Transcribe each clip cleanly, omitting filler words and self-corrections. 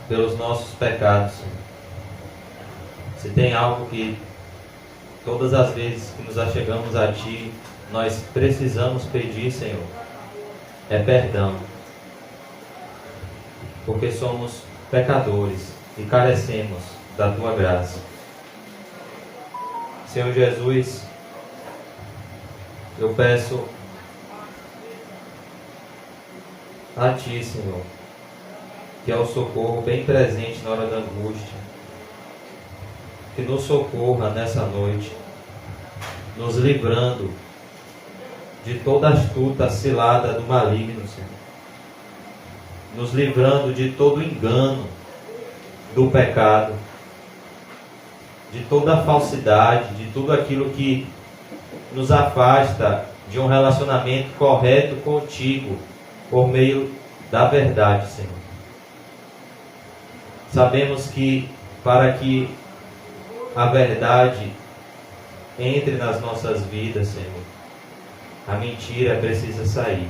pelos nossos pecados, Senhor. Se tem algo que todas as vezes que nos achegamos a Ti, nós precisamos pedir, Senhor, é perdão. Porque somos pecadores e carecemos da Tua graça. Senhor Jesus, eu peço a Ti, Senhor, que é o socorro bem presente na hora da angústia, que nos socorra nessa noite, nos livrando de toda astuta cilada do maligno, Senhor, nos livrando de todo engano do pecado, de toda falsidade, de tudo aquilo que nos afasta de um relacionamento correto contigo, por meio da verdade, Senhor. Sabemos que para que a verdade entre nas nossas vidas, Senhor, a mentira precisa sair.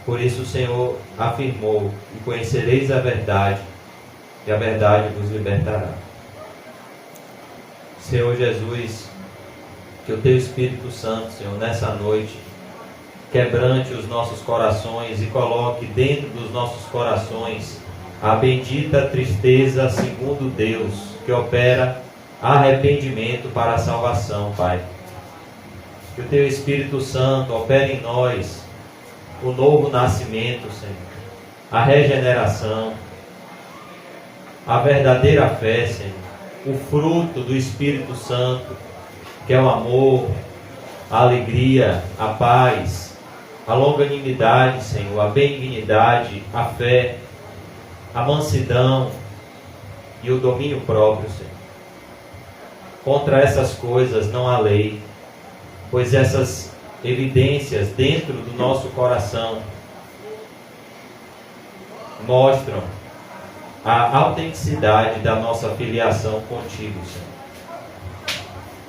Por isso o Senhor afirmou: e conhecereis a verdade, e a verdade vos libertará. Senhor Jesus, que o Teu Espírito Santo, Senhor, nessa noite, quebrante os nossos corações e coloque dentro dos nossos corações a bendita tristeza segundo Deus, que opera arrependimento para a salvação, Pai. Que o Teu Espírito Santo opere em nós o novo nascimento, Senhor, a regeneração, a verdadeira fé, Senhor, o fruto do Espírito Santo, que é o amor, a alegria, a paz, a longanimidade, Senhor, a benignidade, a fé, a mansidão e o domínio próprio, Senhor. Contra essas coisas não há lei, pois essas evidências dentro do nosso coração mostram a autenticidade da nossa filiação contigo, Senhor.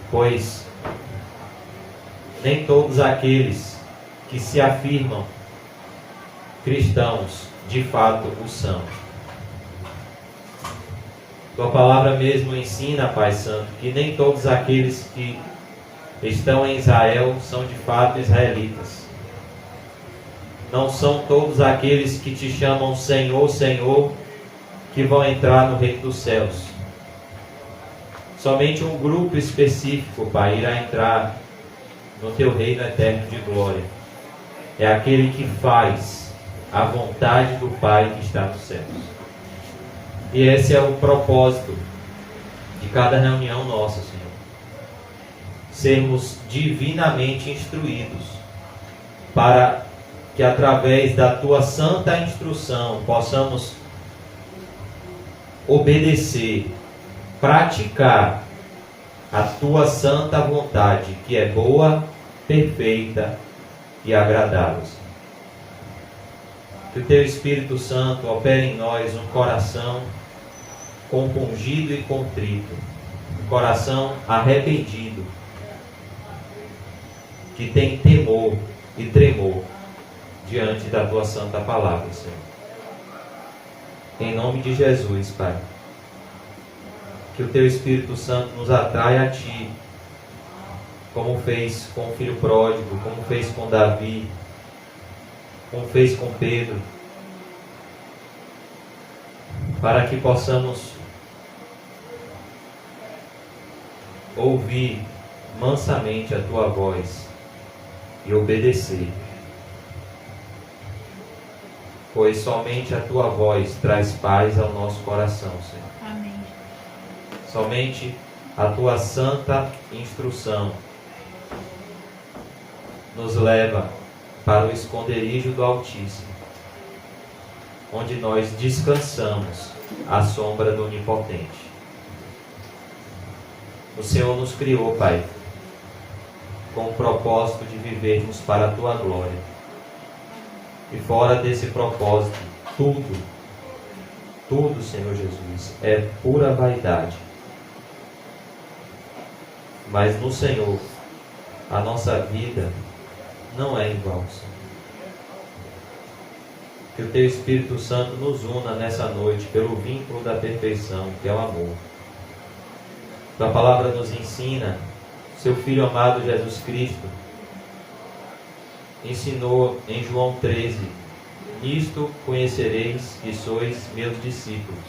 Pois nem todos aqueles que se afirmam cristãos de fato o são. Tua palavra mesmo ensina, Pai Santo, que nem todos aqueles que estão em Israel são de fato israelitas. Não são todos aqueles que te chamam Senhor, Senhor, que vão entrar no reino dos céus. Somente um grupo específico, Pai, irá entrar no Teu reino eterno de glória. É aquele que faz a vontade do Pai que está nos céus. E esse é o propósito de cada reunião nossa, Senhor. Sermos divinamente instruídos, para que através da Tua santa instrução possamos obedecer, praticar a Tua santa vontade, que é boa, perfeita e agradável. Que o Teu Espírito Santo opere em nós um coração compungido e contrito, um coração arrependido, que tem temor e tremor diante da Tua santa palavra, Senhor. Em nome de Jesus, Pai, que o Teu Espírito Santo nos atrai a Ti, como fez com o filho pródigo, como fez com Davi, como fez com Pedro, para que possamos ouvir mansamente a Tua voz e obedecer, pois somente a Tua voz traz paz ao nosso coração, Senhor. Amém. Somente a Tua santa instrução nos leva para o esconderijo do Altíssimo, onde nós descansamos à sombra do Onipotente. O Senhor nos criou, Pai, com o propósito de vivermos para a Tua glória. E fora desse propósito, tudo, Senhor Jesus, é pura vaidade. Mas no Senhor, a nossa vida não é igual, Senhor. Que o Teu Espírito Santo nos una nessa noite pelo vínculo da perfeição, que é o amor. Tua palavra nos ensina, Seu Filho amado Jesus Cristo ensinou em João 13: nisto conhecereis que sois meus discípulos,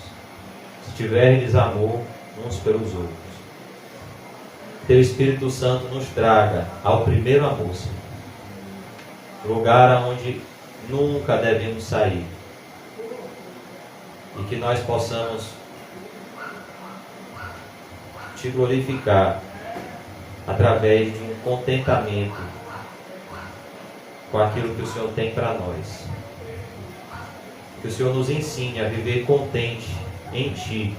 se tiverdes amor uns pelos outros. Teu Espírito Santo nos traga ao primeiro amor, Senhor, lugar aonde nunca devemos sair, e que nós possamos Te glorificar através de um contentamento com aquilo que o Senhor tem para nós. Que o Senhor nos ensine a viver contente em Ti,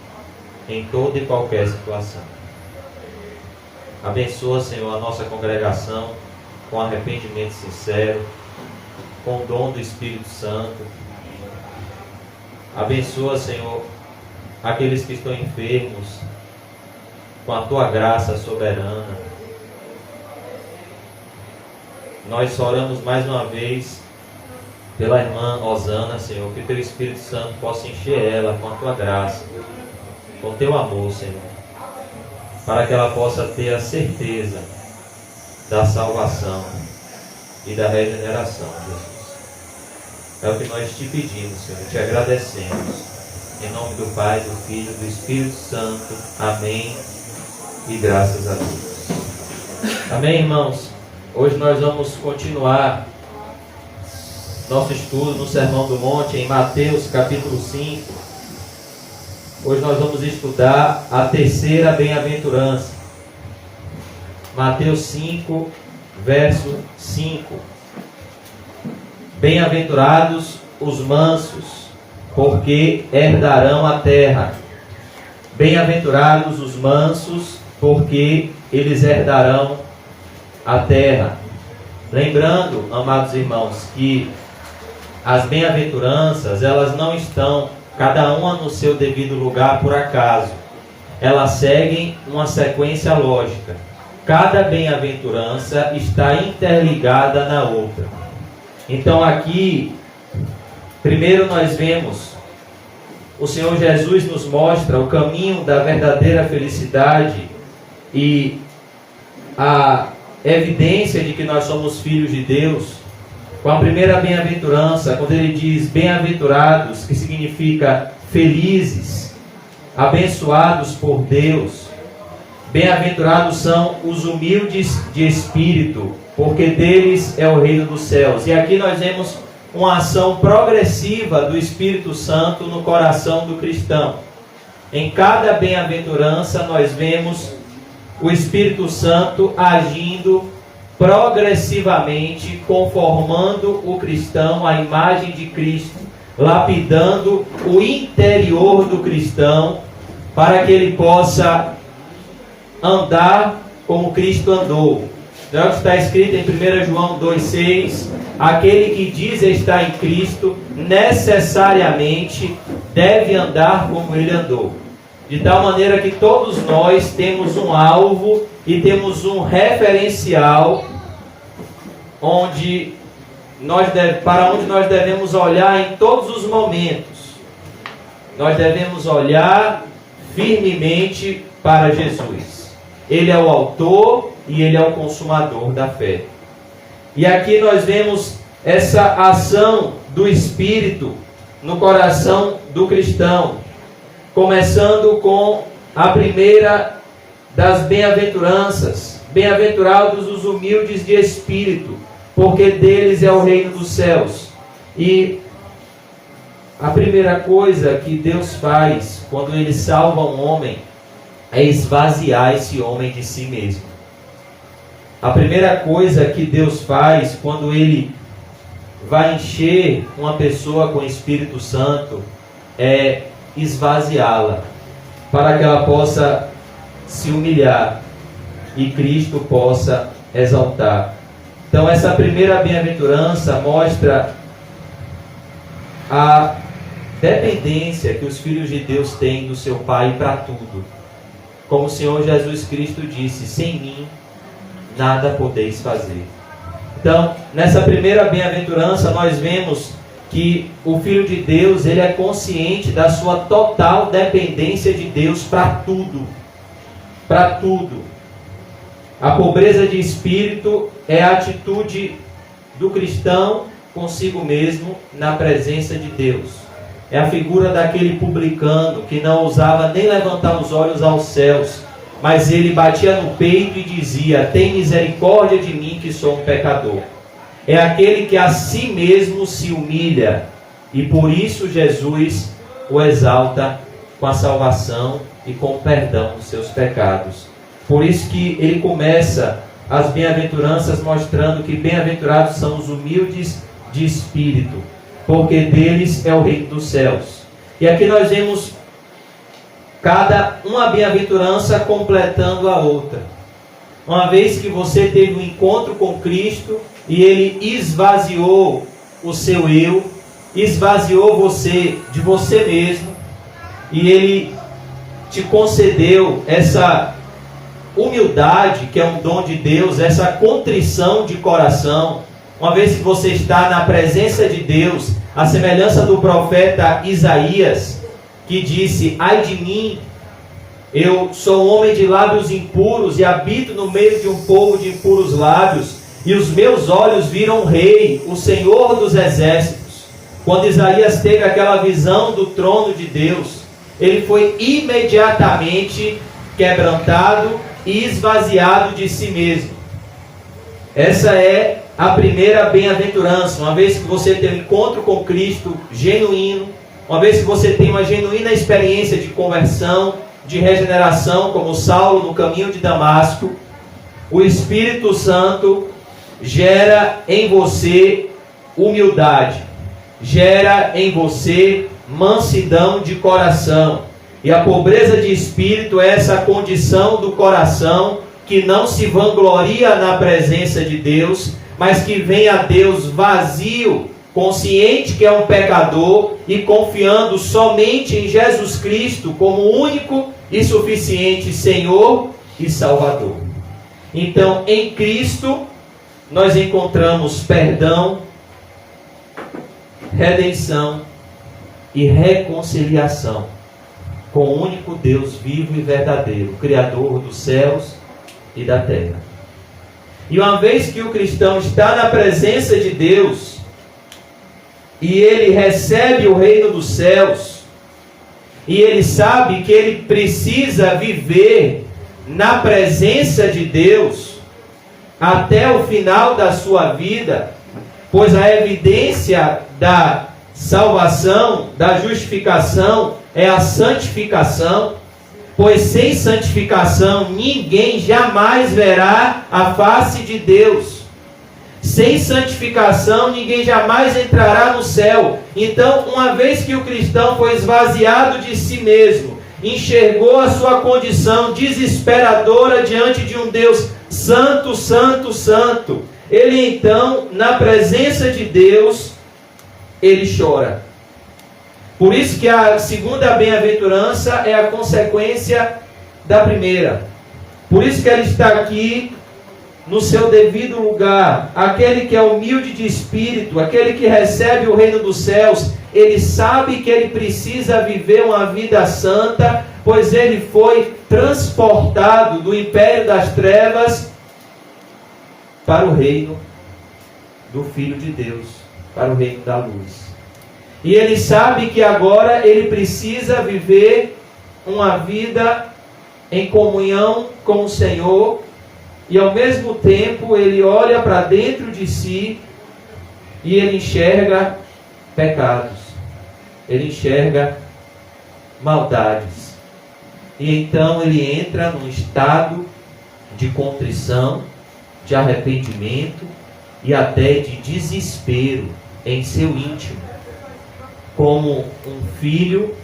em toda e qualquer situação. Abençoa, Senhor, a nossa congregação com arrependimento sincero, com o dom do Espírito Santo. Abençoa, Senhor, aqueles que estão enfermos, com a Tua graça soberana. Nós oramos mais uma vez pela irmã Osana, Senhor, que Teu Espírito Santo possa encher ela com a Tua graça, com Teu amor, Senhor, para que ela possa ter a certeza da salvação e da regeneração, Jesus. É o que nós Te pedimos, Senhor, Te agradecemos. Em nome do Pai, do Filho e do Espírito Santo. Amém. E graças a Deus. Amém, irmãos? Hoje nós vamos continuar nosso estudo no Sermão do Monte, em Mateus capítulo 5. Hoje nós vamos estudar a terceira bem-aventurança. Mateus 5, verso 5. Bem-aventurados os mansos, porque herdarão a terra. Bem-aventurados os mansos, porque eles herdarão a terra. Lembrando, amados irmãos, que as bem-aventuranças, elas não estão cada uma no seu devido lugar por acaso. Elas seguem uma sequência lógica. Cada bem-aventurança está interligada na outra. Então aqui, primeiro nós vemos, o Senhor Jesus nos mostra o caminho da verdadeira felicidade e a evidência de que nós somos filhos de Deus, com a primeira bem-aventurança, quando ele diz bem-aventurados, que significa felizes, abençoados por Deus. Bem-aventurados são os humildes de espírito, porque deles é o reino dos céus. E aqui nós vemos uma ação progressiva do Espírito Santo no coração do cristão. Em cada bem-aventurança nós vemos o Espírito Santo agindo progressivamente, conformando o cristão à imagem de Cristo, lapidando o interior do cristão, para que ele possa andar como Cristo andou. É o que está escrito em 1 João 2,6: aquele que diz estar em Cristo, necessariamente deve andar como ele andou. De tal maneira que todos nós temos um alvo e temos um referencial para onde nós devemos olhar em todos os momentos. Nós devemos olhar firmemente para Jesus. Ele é o autor e Ele é o consumador da fé. E aqui nós vemos essa ação do Espírito no coração do cristão, começando com a primeira das bem-aventuranças. Bem-aventurados os humildes de espírito, porque deles é o reino dos céus. E a primeira coisa que Deus faz quando Ele salva um homem é esvaziar esse homem de si mesmo. A primeira coisa que Deus faz quando Ele vai encher uma pessoa com o Espírito Santo é esvaziá-la, para que ela possa se humilhar e Cristo possa exaltar. Então essa primeira bem-aventurança mostra a dependência que os filhos de Deus têm do seu Pai para tudo. Como o Senhor Jesus Cristo disse: sem mim nada podeis fazer. Então, nessa primeira bem-aventurança nós vemos que o Filho de Deus, ele é consciente da sua total dependência de Deus para tudo. Para tudo. A pobreza de espírito é a atitude do cristão consigo mesmo na presença de Deus. É a figura daquele publicano que não ousava nem levantar os olhos aos céus, mas ele batia no peito e dizia: tem misericórdia de mim que sou um pecador. É aquele que a si mesmo se humilha, e por isso Jesus o exalta com a salvação e com o perdão dos seus pecados. Por isso que ele começa as bem-aventuranças mostrando que bem-aventurados são os humildes de espírito, porque deles é o reino dos céus. E aqui nós vemos cada uma bem-aventurança completando a outra. Uma vez que você teve um encontro com Cristo e Ele esvaziou o seu eu, esvaziou você de você mesmo, e Ele te concedeu essa humildade, que é um dom de Deus, essa contrição de coração. Uma vez que você está na presença de Deus, a semelhança do profeta Isaías, que disse: ai de mim, eu sou um homem de lábios impuros e habito no meio de um povo de impuros lábios, e os meus olhos viram o Rei, o Senhor dos exércitos. Quando Isaías teve aquela visão do trono de Deus, ele foi imediatamente quebrantado e esvaziado de si mesmo. Essa é a primeira bem-aventurança. Uma vez que você tem um encontro com Cristo genuíno, uma vez que você tem uma genuína experiência de conversão, de regeneração, como Saulo no caminho de Damasco, o Espírito Santo gera em você humildade, gera em você mansidão de coração. E a pobreza de espírito é essa condição do coração que não se vangloria na presença de Deus, mas que vem a Deus vazio, consciente que é um pecador e confiando somente em Jesus Cristo como único e suficiente Senhor e Salvador. Então, em Cristo, nós encontramos perdão, redenção e reconciliação com o único Deus vivo e verdadeiro, Criador dos céus e da terra. E uma vez que o cristão está na presença de Deus, e ele recebe o reino dos céus, e ele sabe que ele precisa viver na presença de Deus até o final da sua vida, pois a evidência da salvação, da justificação, é a santificação, pois sem santificação ninguém jamais verá a face de Deus. Sem santificação ninguém jamais entrará no céu. Então, uma vez que o cristão foi esvaziado de si mesmo, enxergou a sua condição desesperadora diante de um Deus santo, santo, santo, ele então, na presença de Deus, ele chora. Por isso que a segunda bem-aventurança é a consequência da primeira. Por isso que ele está aqui no seu devido lugar. Aquele que é humilde de espírito, aquele que recebe o reino dos céus, ele sabe que ele precisa viver uma vida santa, pois ele foi transportado do império das trevas para o reino do Filho de Deus, para o reino da luz. E ele sabe que agora ele precisa viver uma vida em comunhão com o Senhor, e ao mesmo tempo ele olha para dentro de si e ele enxerga pecados, ele enxerga maldades. E então ele entra num estado de contrição, de arrependimento e até de desespero em seu íntimo, como um filho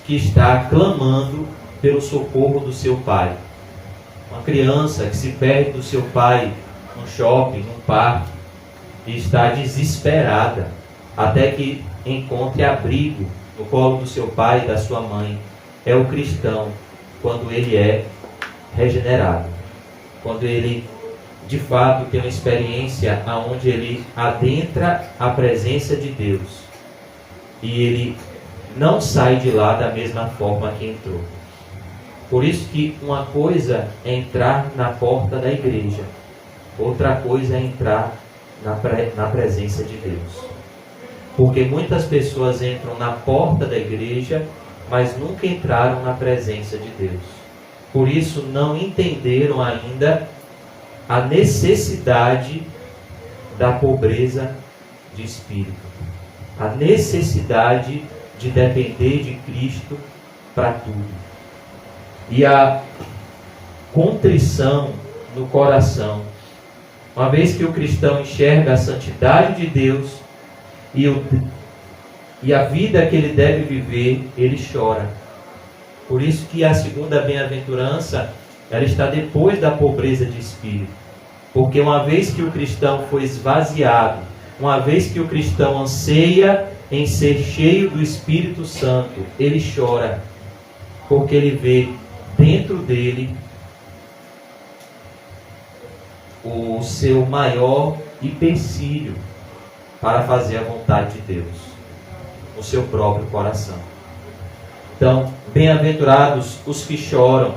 que está clamando pelo socorro do seu pai. Uma criança que se perde do seu pai num shopping, num parque, e está desesperada até que encontre abrigo no colo do seu pai e da sua mãe. É o cristão quando ele é regenerado, quando ele de fato tem uma experiência onde ele adentra a presença de Deus e ele não sai de lá da mesma forma que entrou. Por isso que uma coisa é entrar na porta da igreja, outra coisa é entrar na presença de Deus. Porque muitas pessoas entram na porta da igreja, mas nunca entraram na presença de Deus. Por isso não entenderam ainda a necessidade da pobreza de espírito, a necessidade de depender de Cristo para tudo. E a contrição no coração, uma vez que o cristão enxerga a santidade de Deus e a vida que ele deve viver, ele chora. Por isso que a segunda bem-aventurança, ela está depois da pobreza de espírito. Porque uma vez que o cristão foi esvaziado, uma vez que o cristão anseia em ser cheio do Espírito Santo, ele chora, porque ele vê dentro dele o seu maior empecilho para fazer a vontade de Deus, o seu próprio coração. Então, bem-aventurados os que choram,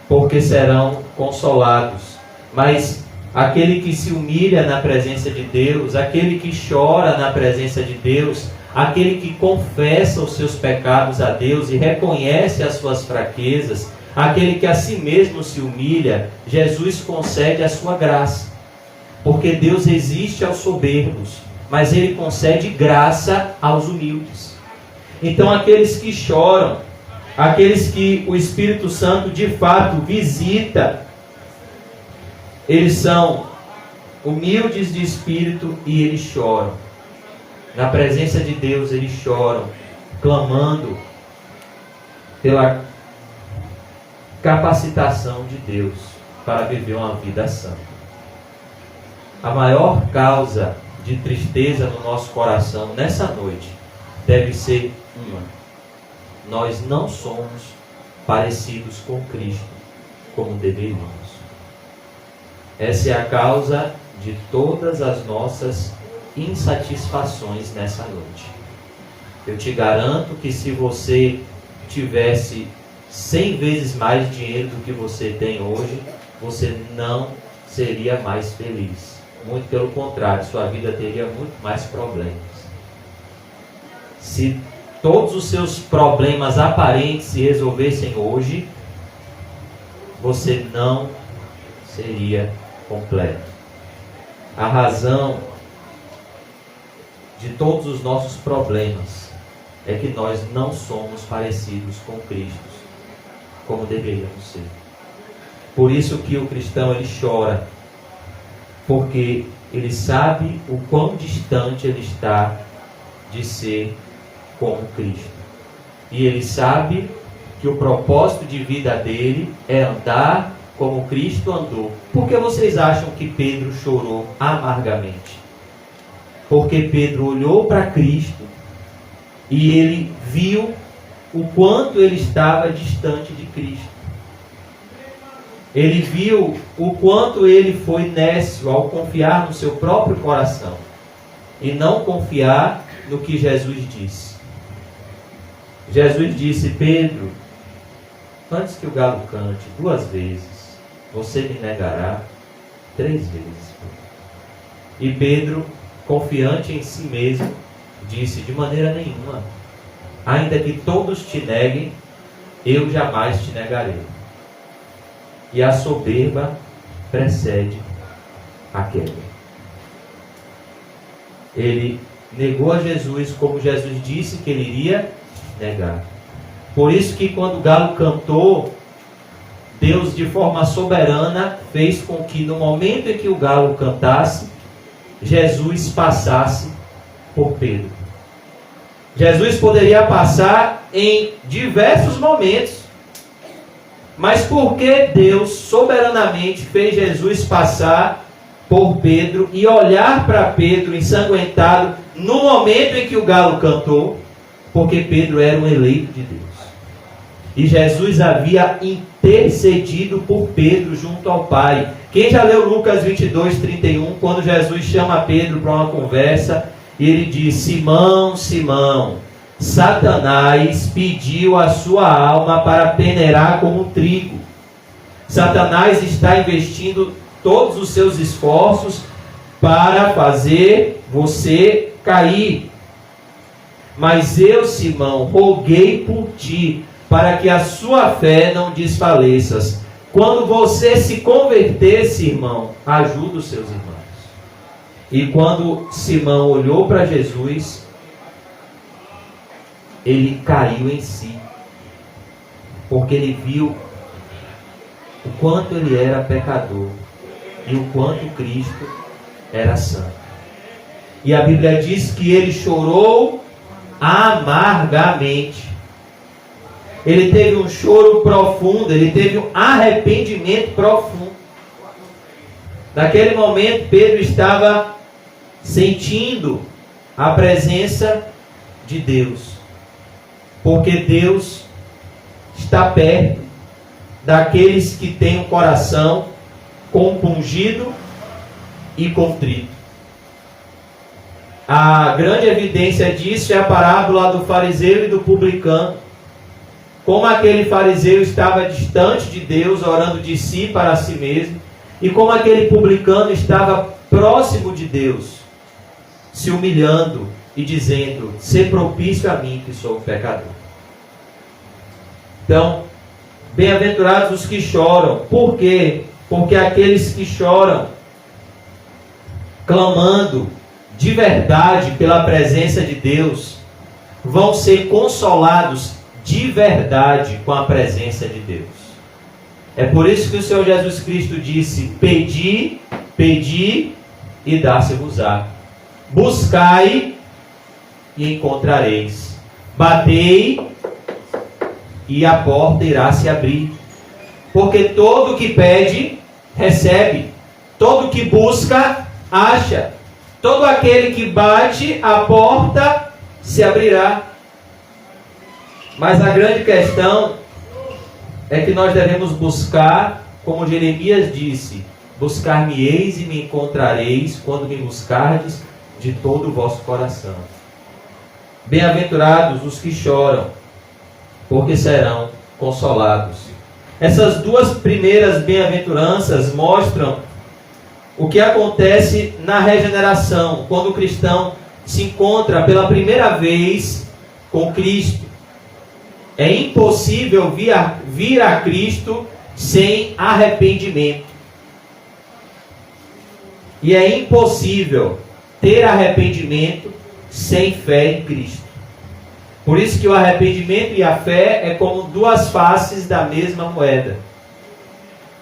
porque serão consolados. Mas aquele que se humilha na presença de Deus, aquele que chora na presença de Deus, aquele que confessa os seus pecados a Deus e reconhece as suas fraquezas, aquele que a si mesmo se humilha, Jesus concede a sua graça. Porque Deus resiste aos soberbos, mas Ele concede graça aos humildes. Então aqueles que choram, aqueles que o Espírito Santo de fato visita, eles são humildes de espírito e eles choram. Na presença de Deus eles choram, clamando pela capacitação de Deus para viver uma vida santa. A maior causa de tristeza no nosso coração nessa noite deve ser uma: nós não somos parecidos com Cristo como deveríamos. Essa é a causa de todas as nossas insatisfações nessa noite. Eu te garanto que se você tivesse 100 vezes mais dinheiro do que você tem hoje, você não seria mais feliz. Muito pelo contrário, sua vida teria muito mais problemas. Se todos os seus problemas aparentes se resolvessem hoje, você não seria completo. A razão de todos os nossos problemas é que nós não somos parecidos com Cristo como deveríamos ser. Por isso que o cristão ele chora, porque ele sabe o quão distante ele está de ser como Cristo. E ele sabe que o propósito de vida dele é andar como Cristo andou. Por que vocês acham que Pedro chorou amargamente? Porque Pedro olhou para Cristo e ele viu o quanto ele estava distante de Cristo. Ele viu o quanto ele foi nécio ao confiar no seu próprio coração e não confiar no que Jesus disse. Jesus disse: Pedro, antes que o galo cante 2 vezes, você me negará 3 vezes. E Pedro, confiante em si mesmo, disse: de maneira nenhuma. Ainda que todos te neguem, eu jamais te negarei. E a soberba precede a queda. Ele negou a Jesus como Jesus disse que ele iria negar. Por isso que quando o galo cantou, Deus de forma soberana fez com que no momento em que o galo cantasse, Jesus passasse por Pedro. Jesus poderia passar em diversos momentos, mas porque Deus soberanamente fez Jesus passar por Pedro e olhar para Pedro ensanguentado no momento em que o galo cantou? Porque Pedro era um eleito de Deus. E Jesus havia intercedido por Pedro junto ao Pai. Quem já leu Lucas 22:31, quando Jesus chama Pedro para uma conversa, e ele diz: Simão, Simão, Satanás pediu a sua alma para peneirar como trigo. Satanás está investindo todos os seus esforços para fazer você cair. Mas eu, Simão, roguei por ti, para que a sua fé não desfaleças. Quando você se convertesse, irmão, ajuda os seus irmãos. E quando Simão olhou para Jesus, ele caiu em si, porque ele viu o quanto ele era pecador e o quanto Cristo era santo. E a Bíblia diz que ele chorou amargamente. Ele teve um choro profundo, ele teve um arrependimento profundo. Naquele momento, Pedro estava sentindo a presença de Deus, porque Deus está perto daqueles que têm um coração compungido e contrito. A grande evidência disso é a parábola do fariseu e do publicano. Como aquele fariseu estava distante de Deus, orando de si para si mesmo, e como aquele publicano estava próximo de Deus, se humilhando e dizendo: "Sê propício a mim, que sou um pecador". Então, bem-aventurados os que choram. Por quê? Porque aqueles que choram, clamando de verdade pela presença de Deus, vão ser consolados de verdade com a presença de Deus. É por isso que o Senhor Jesus Cristo disse: pedi, pedi e dá-se-vos-á. Buscai e encontrareis. Batei e a porta irá se abrir. Porque todo que pede, recebe. Todo que busca, acha. Todo aquele que bate, a porta se abrirá. Mas a grande questão é que nós devemos buscar, como Jeremias disse: buscar-me-eis e me encontrareis, quando me buscardes de todo o vosso coração. Bem-aventurados os que choram, porque serão consolados. Essas duas primeiras bem-aventuranças mostram o que acontece na regeneração, quando o cristão se encontra pela primeira vez com Cristo. É impossível vir a Cristo sem arrependimento. E é impossível ter arrependimento sem fé em Cristo. Por isso que o arrependimento e a fé é como duas faces da mesma moeda.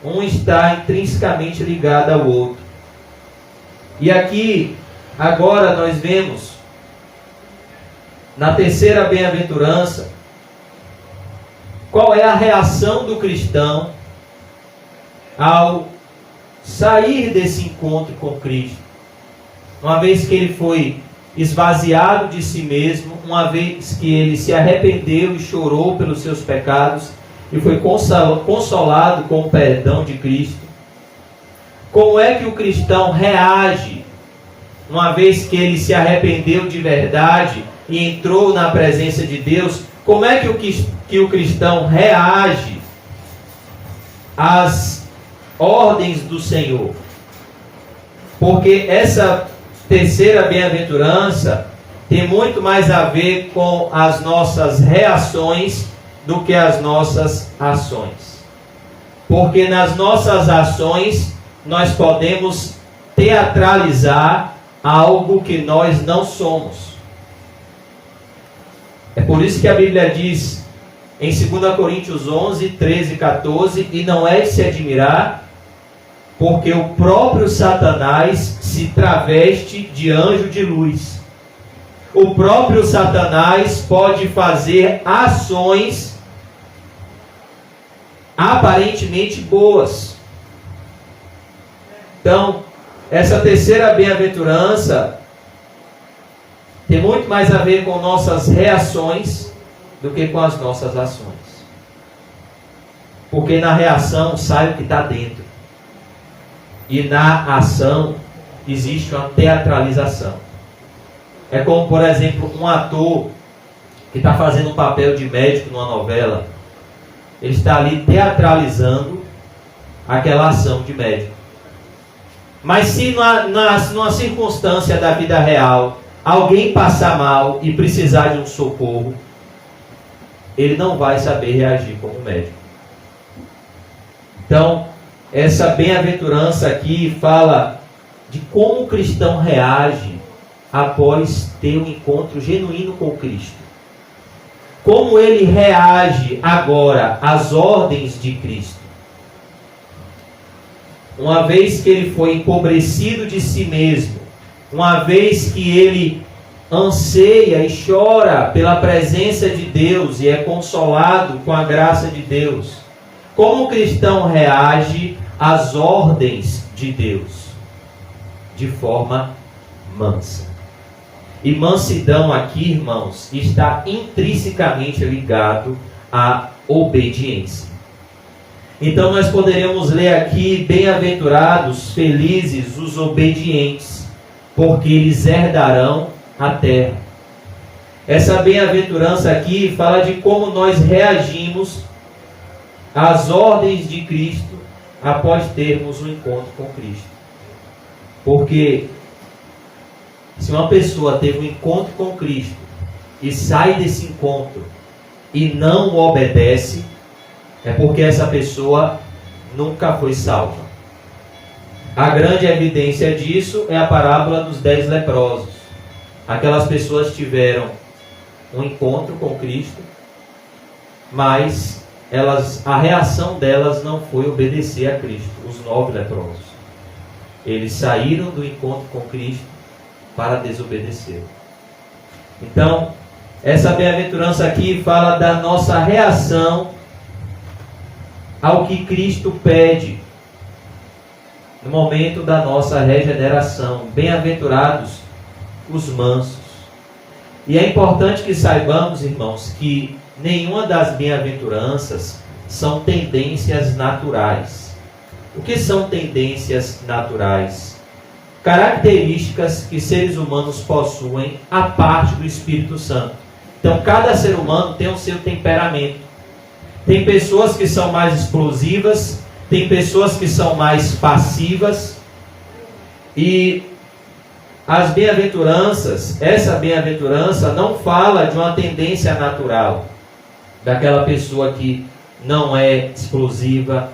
Um está intrinsecamente ligado ao outro. E aqui, agora nós vemos, na terceira bem-aventurança, qual é a reação do cristão ao sair desse encontro com Cristo. Uma vez que ele foi esvaziado de si mesmo, uma vez que ele se arrependeu e chorou pelos seus pecados e foi consolado com o perdão de Cristo. Como é que o cristão reage uma vez que ele se arrependeu de verdade e entrou na presença de Deus? Como é que o cristão reage às ordens do Senhor? Porque essa terceira bem-aventurança tem muito mais a ver com as nossas reações do que as nossas ações. Porque nas nossas ações nós podemos teatralizar algo que nós não somos. É por isso que a Bíblia diz em 2 Coríntios 11, 13 e 14: e não é de se admirar, porque o próprio Satanás se traveste de anjo de luz. O próprio Satanás pode fazer ações aparentemente boas. Então, essa terceira bem-aventurança tem muito mais a ver com nossas reações do que com as nossas ações. Porque na reação sai o que está dentro. E na ação existe uma teatralização. É como, por exemplo, um ator que está fazendo um papel de médico numa novela, ele está ali teatralizando aquela ação de médico. Mas se numa circunstância da vida real, alguém passar mal e precisar de um socorro, ele não vai saber reagir como médico. Então, essa bem-aventurança aqui fala de como o cristão reage após ter um encontro genuíno com Cristo. Como ele reage agora às ordens de Cristo. Uma vez que ele foi empobrecido de si mesmo, uma vez que ele anseia e chora pela presença de Deus e é consolado com a graça de Deus, como o cristão reage às ordens de Deus? De forma mansa. E mansidão aqui, irmãos, está intrinsecamente ligado à obediência. Então nós poderíamos ler aqui: bem-aventurados, felizes os obedientes, porque eles herdarão a terra. Essa bem-aventurança aqui fala de como nós reagimos às ordens de Cristo após termos um encontro com Cristo. Porque se uma pessoa teve um encontro com Cristo e sai desse encontro e não o obedece, é porque essa pessoa nunca foi salva. A grande evidência disso é a parábola dos 10 leprosos. Aquelas pessoas tiveram um encontro com Cristo, mas a reação delas não foi obedecer a Cristo, os 9 leprosos. Eles saíram do encontro com Cristo para desobedecer. Então, essa bem-aventurança aqui fala da nossa reação ao que Cristo pede no momento da nossa regeneração. Bem-aventurados os mansos. E é importante que saibamos, irmãos, que nenhuma das bem-aventuranças são tendências naturais. O que são tendências naturais? Características que seres humanos possuem à parte do Espírito Santo. Então, cada ser humano tem o seu temperamento. Tem pessoas que são mais explosivas, tem pessoas que são mais passivas. E as bem-aventuranças, essa bem-aventurança não fala de uma tendência natural, daquela pessoa que não é explosiva,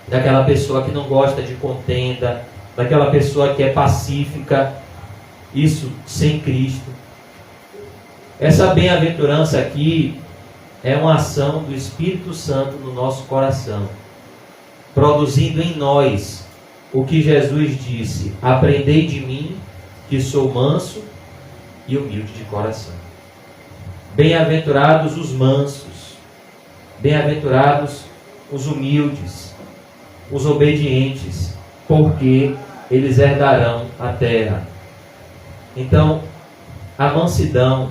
daquela pessoa que não gosta de contenda, daquela pessoa que é pacífica. Isso sem Cristo. Essa bem-aventurança aqui é uma ação do Espírito Santo no nosso coração, produzindo em nós o que Jesus disse: aprendei de mim, que sou manso e humilde de coração. Bem-aventurados os mansos, bem-aventurados os humildes, os obedientes, porque eles herdarão a terra. Então, a mansidão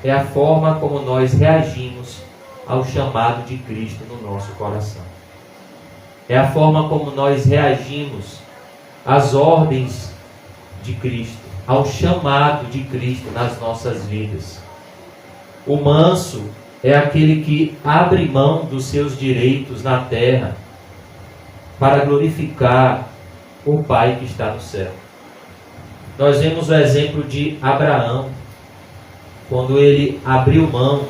é a forma como nós reagimos ao chamado de Cristo no nosso coração. É a forma como nós reagimos às ordens de Cristo, ao chamado de Cristo nas nossas vidas. O manso é aquele que abre mão dos seus direitos na terra para glorificar o Pai que está no céu. Nós vemos o exemplo de Abraão, quando ele abriu mão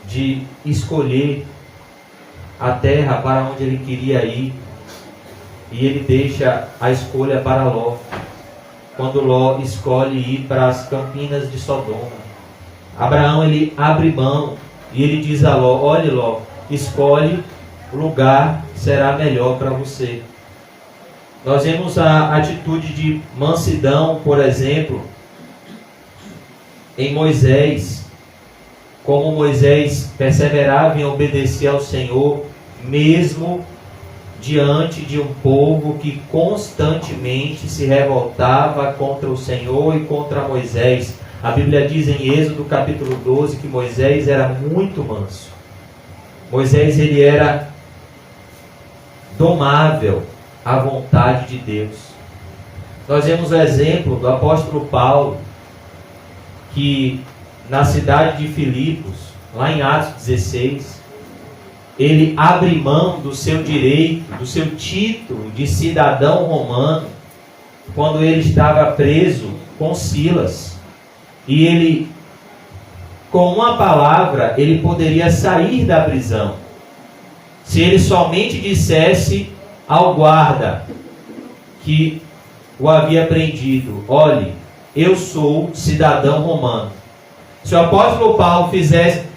de escolher a terra para onde ele queria ir, e ele deixa a escolha para Ló. Quando Ló escolhe ir para as campinas de Sodoma, Abraão ele abre mão e ele diz a Ló: olhe Ló, escolhe o lugar que será melhor para você. Nós vemos a atitude de mansidão, por exemplo, em Moisés. Como Moisés perseverava em obedecer ao Senhor, mesmo diante de um povo que constantemente se revoltava contra o Senhor e contra Moisés. A Bíblia diz em Êxodo capítulo 12 que Moisés era muito manso. Moisés ele era domável à vontade de Deus. Nós vemos o exemplo do apóstolo Paulo, que na cidade de Filipos, lá em Atos 16, ele abre mão do seu direito, do seu título de cidadão romano, quando ele estava preso com Silas. E ele, com uma palavra, ele poderia sair da prisão. Se ele somente dissesse ao guarda que o havia prendido: olhe, eu sou cidadão romano. Se o apóstolo Paulo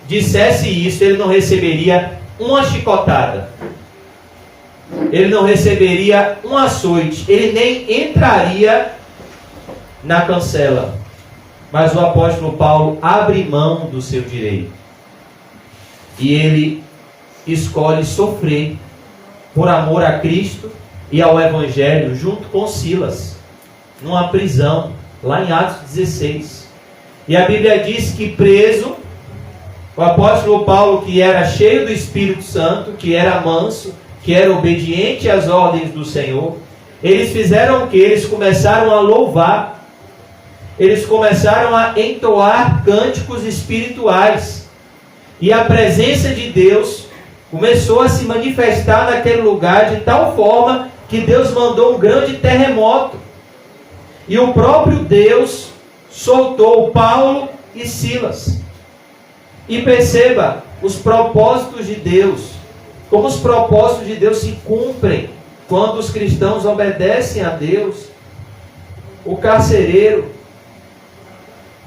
dissesse isso, ele não receberia uma chicotada, ele não receberia um açoite, ele nem entraria na cancela. Mas o apóstolo Paulo abre mão do seu direito e ele escolhe sofrer por amor a Cristo e ao Evangelho, junto com Silas, numa prisão, lá em Atos 16. E a Bíblia diz que preso, o apóstolo Paulo, que era cheio do Espírito Santo, que era manso, que era obediente às ordens do Senhor, eles fizeram o que? Eles começaram a louvar, eles começaram a entoar cânticos espirituais, e a presença de Deus começou a se manifestar naquele lugar de tal forma que Deus mandou um grande terremoto, e o próprio Deus soltou Paulo e Silas. E perceba os propósitos de Deus, como os propósitos de Deus se cumprem quando os cristãos obedecem a Deus. O carcereiro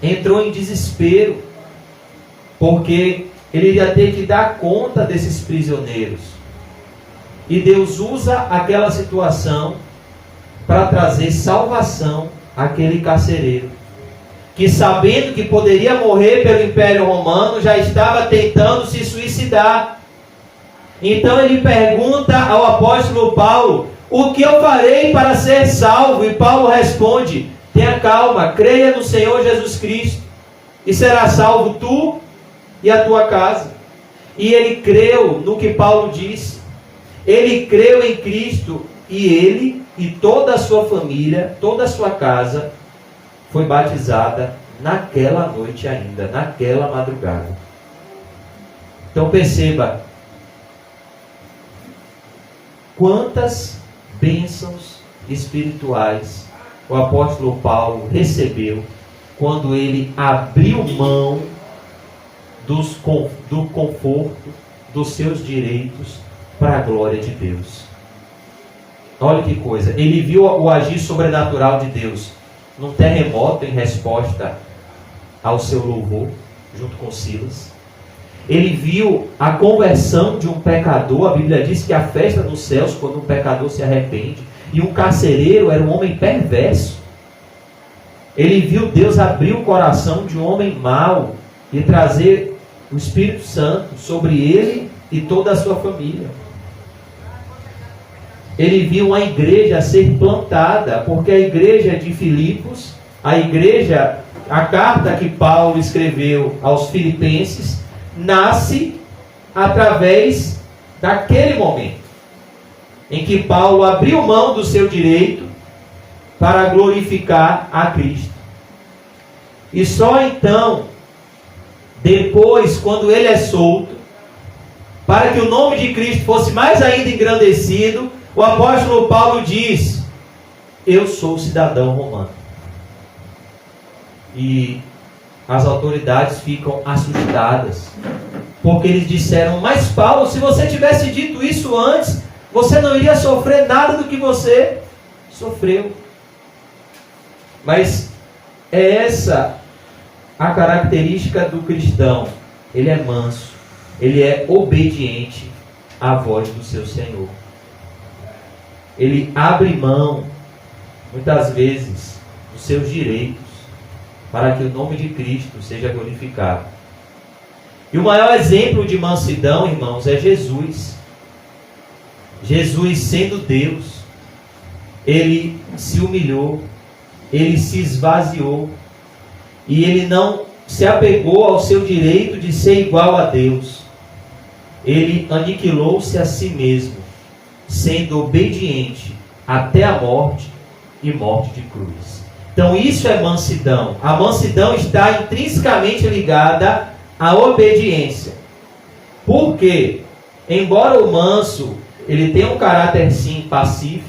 entrou em desespero, porque ele ia ter que dar conta desses prisioneiros. E Deus usa aquela situação para trazer salvação àquele carcereiro, que, sabendo que poderia morrer pelo Império Romano, já estava tentando se suicidar. Então ele pergunta ao apóstolo Paulo: o que eu farei para ser salvo? E Paulo responde: tenha calma, creia no Senhor Jesus Cristo, e será salvo tu e a tua casa. E ele creu no que Paulo disse. Ele creu em Cristo, e ele e toda a sua família, toda a sua casa, foi batizada naquela noite ainda, naquela madrugada. Então perceba quantas bênçãos espirituais o apóstolo Paulo recebeu quando ele abriu mão do conforto, dos seus direitos, para a glória de Deus. Olha que coisa, ele viu o agir sobrenatural de Deus num terremoto em resposta ao seu louvor, junto com Silas. Ele viu a conversão de um pecador. A Bíblia diz que a festa nos céus quando um pecador se arrepende. E um carcereiro era um homem perverso. Ele viu Deus abrir o coração de um homem mau e trazer o Espírito Santo sobre ele e toda a sua família. Ele viu uma igreja ser plantada, porque a igreja de Filipos, a carta que Paulo escreveu aos filipenses, nasce através daquele momento em que Paulo abriu mão do seu direito para glorificar a Cristo. E só então, depois, quando ele é solto, para que o nome de Cristo fosse mais ainda engrandecido, o apóstolo Paulo diz: eu sou cidadão romano. E as autoridades ficam assustadas, porque eles disseram: mas Paulo, se você tivesse dito isso antes, você não iria sofrer nada do que você sofreu. Mas é essa a característica do cristão. Ele é manso, ele é obediente à voz do seu Senhor. Ele abre mão, muitas vezes, dos seus direitos, para que o nome de Cristo seja glorificado. E o maior exemplo de mansidão, irmãos, é Jesus. Jesus, sendo Deus, ele se humilhou, ele se esvaziou, e ele não se apegou ao seu direito de ser igual a Deus. Ele aniquilou-se a si mesmo, sendo obediente até a morte e morte de cruz. Então isso é mansidão. A mansidão está intrinsecamente ligada à obediência. Por quê? Embora o manso ele tenha um caráter sim pacífico,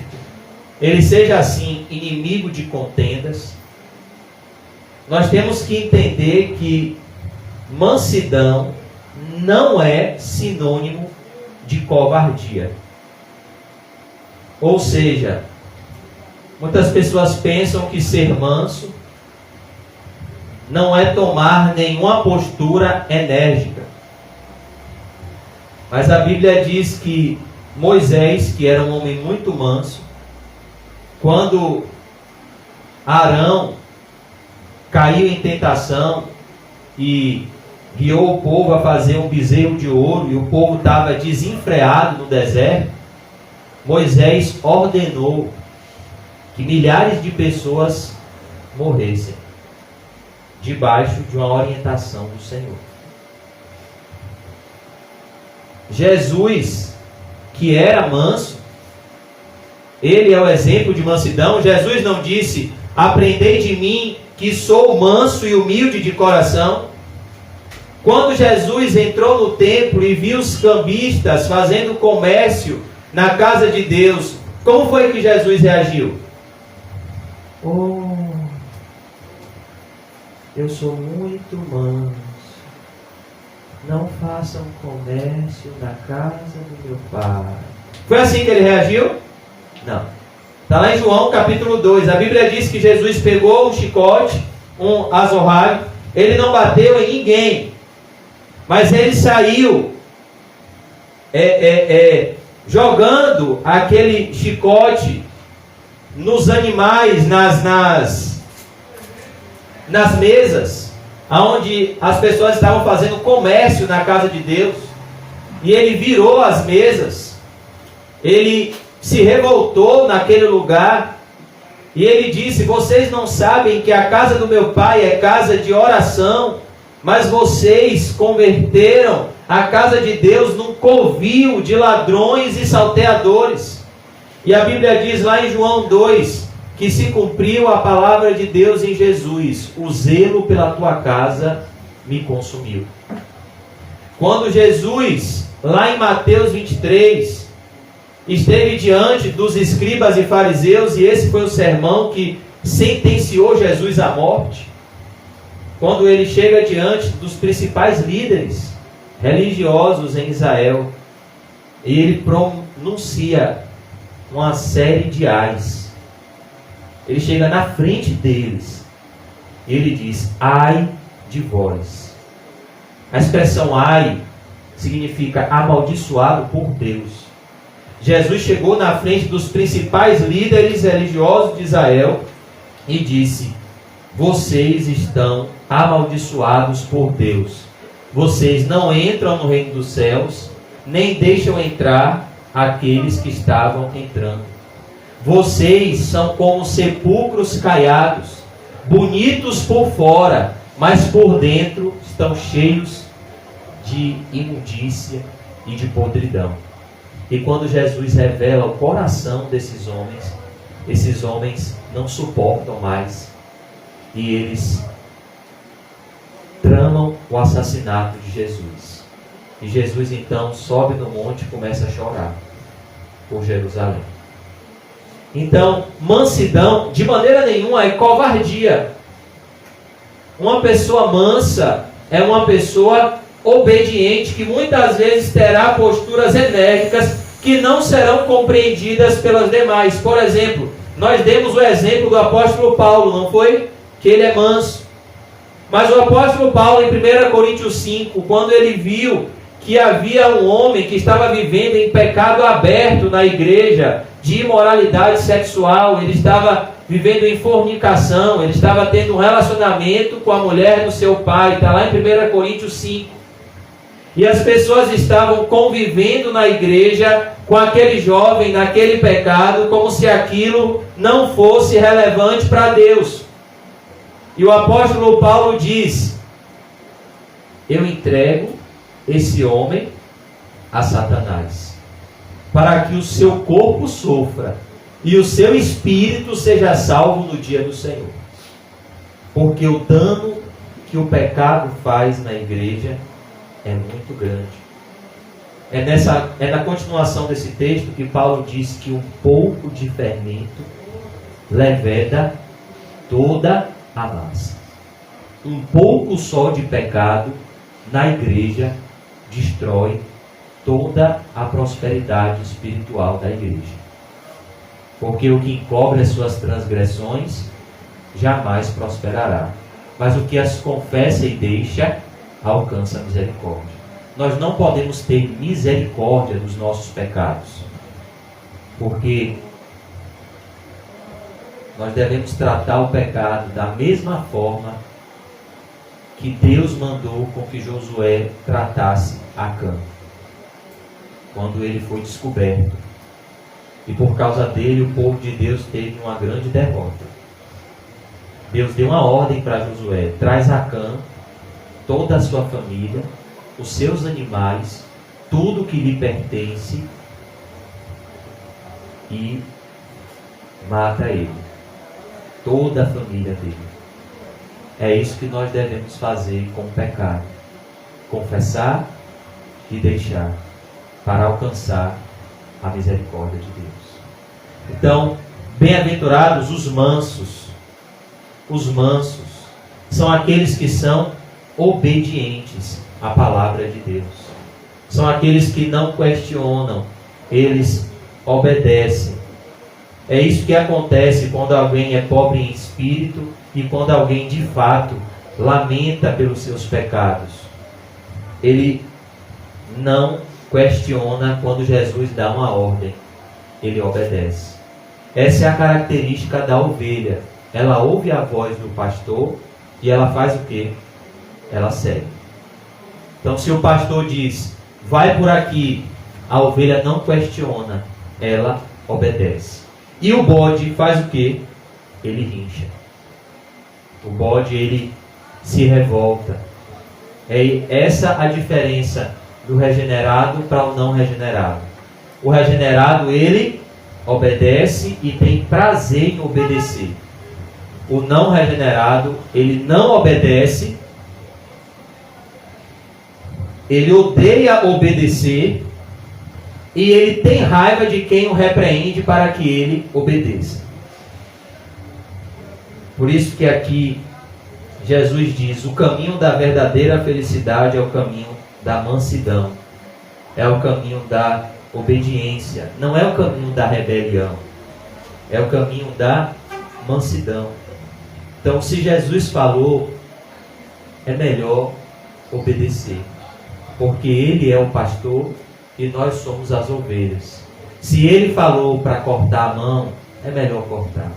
ele seja assim inimigo de contendas, nós temos que entender que mansidão não é sinônimo de covardia. Ou seja, muitas pessoas pensam que ser manso não é tomar nenhuma postura enérgica. Mas a Bíblia diz que Moisés, que era um homem muito manso, quando Arão caiu em tentação e guiou o povo a fazer um bezerro de ouro e o povo estava desenfreado no deserto, Moisés ordenou que milhares de pessoas morressem debaixo de uma orientação do Senhor. Jesus, que era manso, ele é o exemplo de mansidão. Jesus não disse: aprendei de mim que sou manso e humilde de coração. Quando Jesus entrou no templo e viu os cambistas fazendo comércio na casa de Deus, como foi que Jesus reagiu? Oh, eu sou muito manso. Não façam comércio na casa do meu pai. Foi assim que ele reagiu? Não. Está lá em João capítulo 2. A Bíblia diz que Jesus pegou um chicote, um azorrague. Ele não bateu em ninguém. Mas ele saiu jogando aquele chicote nos animais, nas mesas, onde as pessoas estavam fazendo comércio na casa de Deus. E ele virou as mesas. Ele se revoltou naquele lugar. E ele disse: vocês não sabem que a casa do meu pai é casa de oração, mas vocês converteram a casa de Deus num covil de ladrões e salteadores. E a Bíblia diz lá em João 2, que se cumpriu a palavra de Deus em Jesus: o zelo pela tua casa me consumiu. Quando Jesus, lá em Mateus 23, esteve diante dos escribas e fariseus, e esse foi o sermão que sentenciou Jesus à morte, quando ele chega diante dos principais líderes religiosos em Israel, e ele pronuncia uma série de ais. Ele chega na frente deles e ele diz: ai de vós. A expressão ai significa amaldiçoado por Deus. Jesus chegou na frente dos principais líderes religiosos de Israel e disse: vocês estão amaldiçoados por Deus. Vocês não entram no reino dos céus, nem deixam entrar aqueles que estavam entrando. Vocês são como sepulcros caiados, bonitos por fora, mas por dentro estão cheios de imundícia e de podridão. E quando Jesus revela o coração desses homens, esses homens não suportam mais e eles tramam o assassinato de Jesus. E Jesus então sobe no monte e começa a chorar por Jerusalém. Então, mansidão de maneira nenhuma é covardia. Uma pessoa mansa é uma pessoa obediente, que muitas vezes terá posturas enérgicas que não serão compreendidas pelas demais. Por exemplo, nós demos o exemplo do apóstolo Paulo, não foi? Que ele é manso. Mas o apóstolo Paulo, em 1 Coríntios 5, quando ele viu que havia um homem que estava vivendo em pecado aberto na igreja, de imoralidade sexual, ele estava vivendo em fornicação, ele estava tendo um relacionamento com a mulher do seu pai, está lá em 1 Coríntios 5. E as pessoas estavam convivendo na igreja com aquele jovem, naquele pecado, como se aquilo não fosse relevante para Deus. E o apóstolo Paulo diz: eu entrego esse homem a Satanás, para que o seu corpo sofra e o seu espírito seja salvo no dia do Senhor. Porque o dano que o pecado faz na igreja é muito grande. É na continuação desse texto que Paulo diz que um pouco de fermento leveda toda a massa. Um pouco só de pecado na igreja destrói toda a prosperidade espiritual da igreja. Porque o que encobre as suas transgressões jamais prosperará. Mas o que as confessa e deixa, alcança a misericórdia. Nós não podemos ter misericórdia dos nossos pecados. Porque nós devemos tratar o pecado da mesma forma que Deus mandou com que Josué tratasse Acã, quando ele foi descoberto. E por causa dele, o povo de Deus teve uma grande derrota. Deus deu uma ordem para Josué: traz Acã, toda a sua família, os seus animais, tudo que lhe pertence, e mata ele, toda a família dele. É isso que nós devemos fazer com o pecado: confessar e deixar, para alcançar a misericórdia de Deus. Então, bem-aventurados os mansos. Os mansos são aqueles que são obedientes à palavra de Deus. São aqueles que não questionam, eles obedecem. É isso que acontece quando alguém é pobre em espírito e quando alguém de fato lamenta pelos seus pecados. Ele não questiona quando Jesus dá uma ordem, ele obedece. Essa é a característica da ovelha. Ela ouve a voz do pastor e ela faz o quê? Ela segue. Então, se o pastor diz, vai por aqui, a ovelha não questiona, ela obedece. E o bode faz o quê? Ele rincha. O bode, ele se revolta. É essa a diferença do regenerado para o não regenerado. O regenerado, ele obedece e tem prazer em obedecer. O não regenerado, ele não obedece, ele odeia obedecer e ele tem raiva de quem o repreende para que ele obedeça. Por isso que aqui Jesus diz: o caminho da verdadeira felicidade é o caminho da mansidão, é o caminho da obediência, não é o caminho da rebelião, é o caminho da mansidão. Então, se Jesus falou, é melhor obedecer, porque Ele é o pastor e nós somos as ovelhas. Se Ele falou para cortar a mão, é melhor cortar.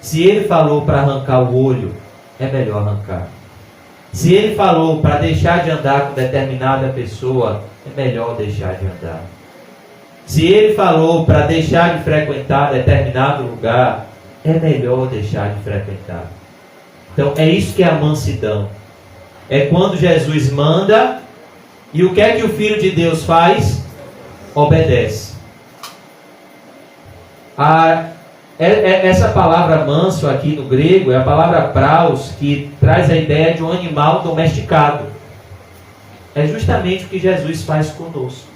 Se Ele falou para arrancar o olho, é melhor arrancar. Se Ele falou para deixar de andar com determinada pessoa, é melhor deixar de andar. Se Ele falou para deixar de frequentar determinado lugar, é melhor deixar de frequentar. Então, é isso que é a mansidão. É quando Jesus manda, e o que é que o Filho de Deus faz? Obedece. Essa palavra manso aqui no grego é a palavra praus, que traz a ideia de um animal domesticado. É justamente o que Jesus faz conosco.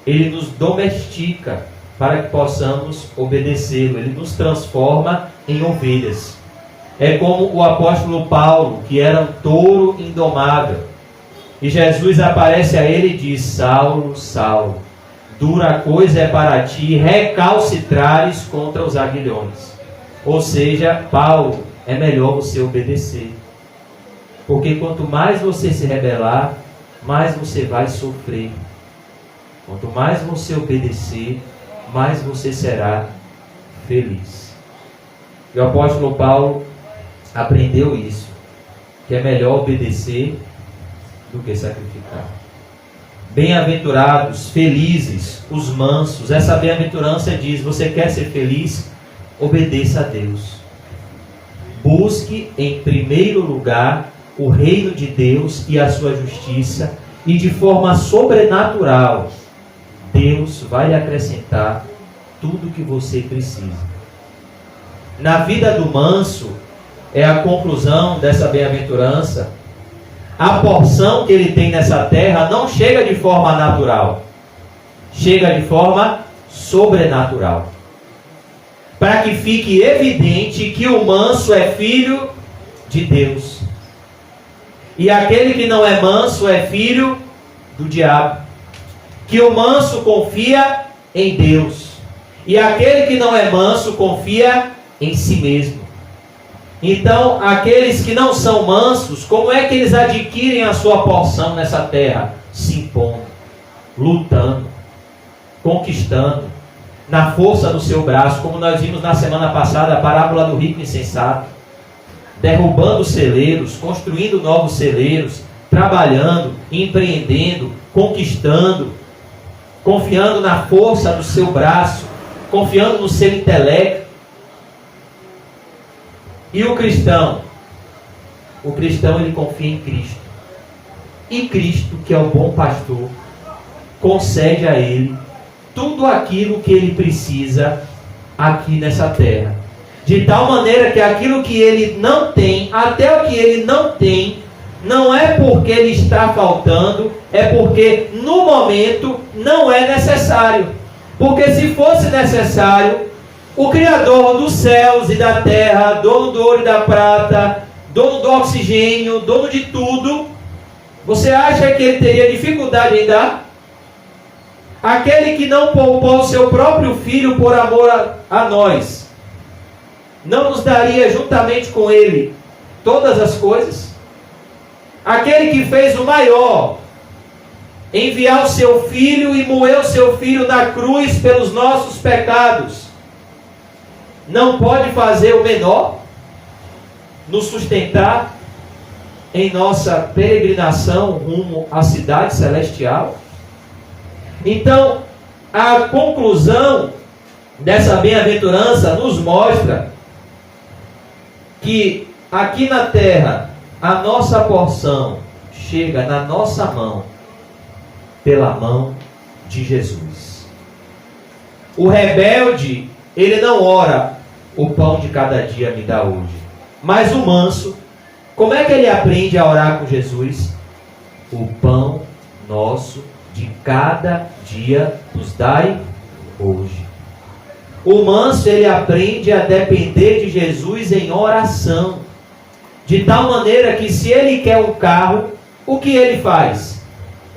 Ele nos domestica para que possamos obedecê-lo. Ele nos transforma em ovelhas. É como o apóstolo Paulo, que era um touro indomável. E Jesus aparece a ele e diz: Saulo, Saulo, dura coisa é para ti recalcitrares contra os aguilhões. Ou seja, Paulo, é melhor você obedecer. Porque quanto mais você se rebelar, mais você vai sofrer. Quanto mais você obedecer, mais você será feliz. E o apóstolo Paulo aprendeu isso, que é melhor obedecer do que sacrificar. Bem-aventurados, felizes, os mansos. Essa bem-aventurança diz: você quer ser feliz? Obedeça a Deus. Busque em primeiro lugar o reino de Deus e a sua justiça, e de forma sobrenatural Deus vai lhe acrescentar tudo o que você precisa. Na vida do manso, é a conclusão dessa bem-aventurança, a porção que ele tem nessa terra não chega de forma natural, chega de forma sobrenatural. Para que fique evidente que o manso é filho de Deus. E aquele que não é manso é filho do diabo. Que o manso confia em Deus. E aquele que não é manso confia em si mesmo. Então, aqueles que não são mansos, como é que eles adquirem a sua porção nessa terra? Se impondo, lutando, conquistando, na força do seu braço, como nós vimos na semana passada, a parábola do rico insensato, derrubando celeiros, construindo novos celeiros, trabalhando, empreendendo, conquistando, confiando na força do seu braço, confiando no seu intelecto. E o cristão? O cristão, ele confia em Cristo. E Cristo, que é o bom pastor, concede a ele tudo aquilo que ele precisa aqui nessa terra. De tal maneira que aquilo que ele não tem, até o que ele não tem, não é porque ele está faltando, é porque no momento não é necessário. Porque se fosse necessário, o Criador dos céus e da terra, dono do ouro e da prata, dono do oxigênio, dono de tudo, você acha que ele teria dificuldade em dar? Aquele que não poupou o seu próprio filho por amor a nós, não nos daria juntamente com ele todas as coisas? Aquele que fez o maior, enviar o seu filho e moer o seu filho na cruz pelos nossos pecados, não pode fazer o menor, nos sustentar em nossa peregrinação rumo à cidade celestial? Então, a conclusão dessa bem-aventurança nos mostra que aqui na terra a nossa porção chega na nossa mão pela mão de Jesus. O rebelde, ele não ora, o pão de cada dia me dá hoje. Mas o manso, como é que ele aprende a orar com Jesus? O pão nosso de cada dia nos dai hoje. O manso, ele aprende a depender de Jesus em oração. De tal maneira que se ele quer um carro, o que ele faz?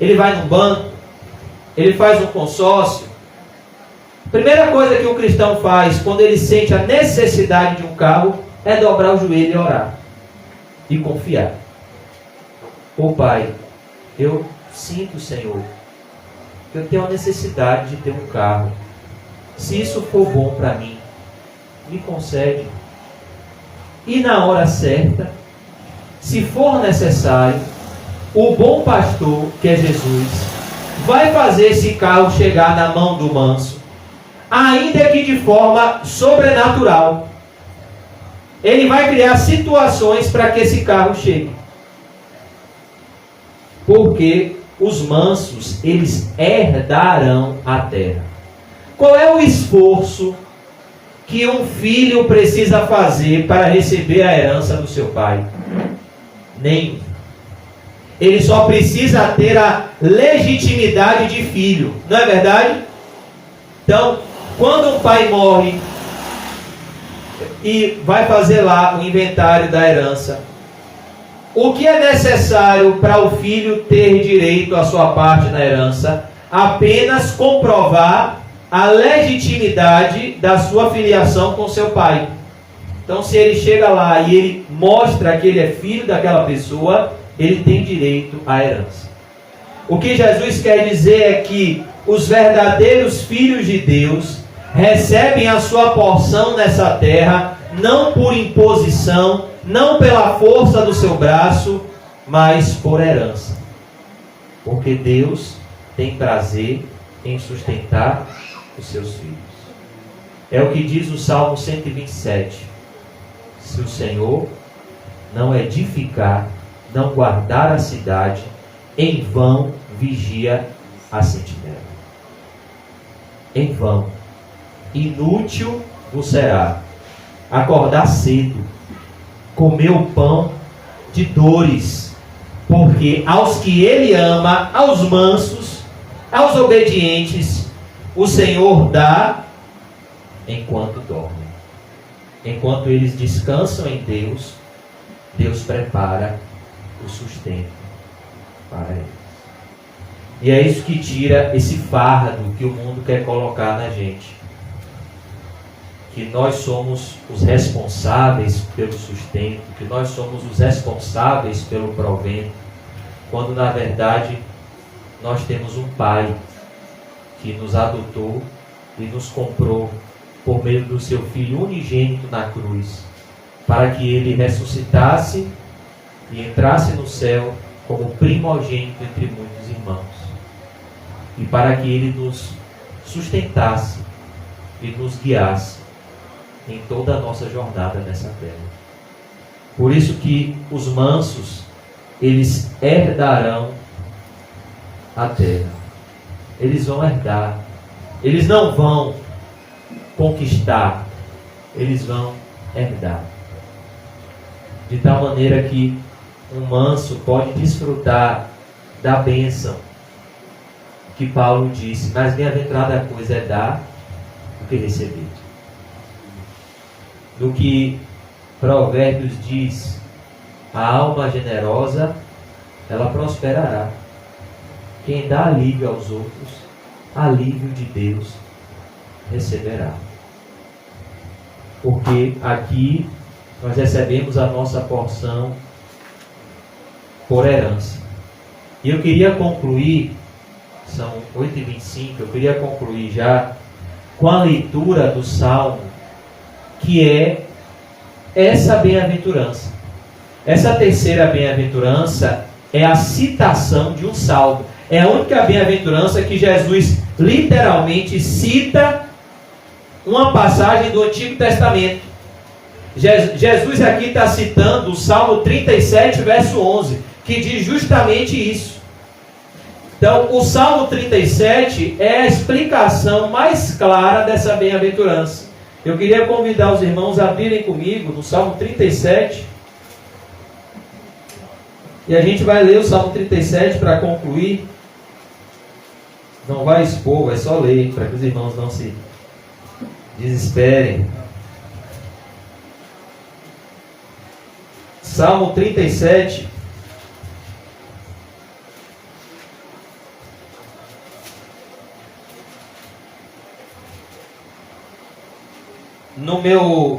Ele vai num banco, ele faz um consórcio. Primeira coisa que o cristão faz quando ele sente a necessidade de um carro é dobrar o joelho e orar. E confiar. Ô Pai, eu sinto, Senhor, que eu tenho a necessidade de ter um carro. Se isso for bom para mim, me concede. E na hora certa, se for necessário, o bom pastor, que é Jesus, vai fazer esse carro chegar na mão do manso, ainda que de forma sobrenatural. Ele vai criar situações para que esse carro chegue. Porque os mansos, eles herdarão a terra. Qual é o esforço que um filho precisa fazer para receber a herança do seu pai? Nenhum. Ele só precisa ter a legitimidade de filho. Não é verdade? Então, quando um pai morre e vai fazer lá o inventário da herança, o que é necessário para o filho ter direito à sua parte na herança? Apenas comprovar a legitimidade da sua filiação com seu pai. Então, se ele chega lá e ele mostra que ele é filho daquela pessoa, ele tem direito à herança. O que Jesus quer dizer é que os verdadeiros filhos de Deus recebem a sua porção nessa terra, não por imposição, não pela força do seu braço, mas por herança. Porque Deus tem prazer em sustentar os seus filhos. É o que diz o Salmo 127. Se o Senhor não edificar, não guardar a cidade, em vão vigia a sentinela. Em vão. Inútil vos será acordar cedo, comer o pão de dores, porque aos que ele ama, aos mansos, aos obedientes, o Senhor dá enquanto dormem. Enquanto eles descansam em Deus, Deus prepara o sustento para eles. E é isso que tira esse fardo que o mundo quer colocar na gente. Que nós somos os responsáveis pelo sustento, que nós somos os responsáveis pelo provento, quando na verdade nós temos um Pai que nos adotou e nos comprou por meio do seu Filho unigênito na cruz, para que ele ressuscitasse e entrasse no céu como primogênito entre muitos irmãos, e para que ele nos sustentasse e nos guiasse em toda a nossa jornada nessa terra. Por isso que os mansos, eles herdarão a terra. Eles vão herdar. Eles não vão conquistar, eles vão herdar. De tal maneira que um manso pode desfrutar da bênção que Paulo disse, mas bem-aventurada coisa é dar do que receber. Do que Provérbios diz, a alma generosa, ela prosperará. Quem dá alívio aos outros, alívio de Deus receberá. Porque aqui nós recebemos a nossa porção por herança. E eu queria concluir, são 8h25, eu queria concluir já com a leitura do Salmo, que é essa bem-aventurança. Essa terceira bem-aventurança é a citação de um salmo. É a única bem-aventurança que Jesus literalmente cita uma passagem do Antigo Testamento. Jesus aqui está citando o Salmo 37, verso 11, que diz justamente isso. Então, o Salmo 37 é a explicação mais clara dessa bem-aventurança. Eu queria convidar os irmãos a abrirem comigo no Salmo 37. E a gente vai ler o Salmo 37 para concluir. Não vai expor, vai só ler, para que os irmãos não se desesperem. Salmo 37.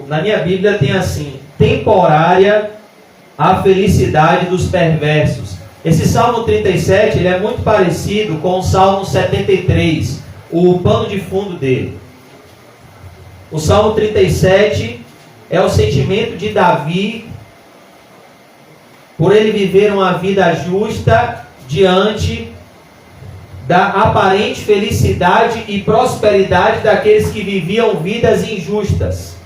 Na minha Bíblia tem assim: temporária a felicidade dos perversos. Esse Salmo 37 ele é muito parecido com o Salmo 73, o pano de fundo dele. O Salmo 37 é o sentimento de Davi por ele viver uma vida justa diante da aparente felicidade e prosperidade daqueles que viviam vidas injustas.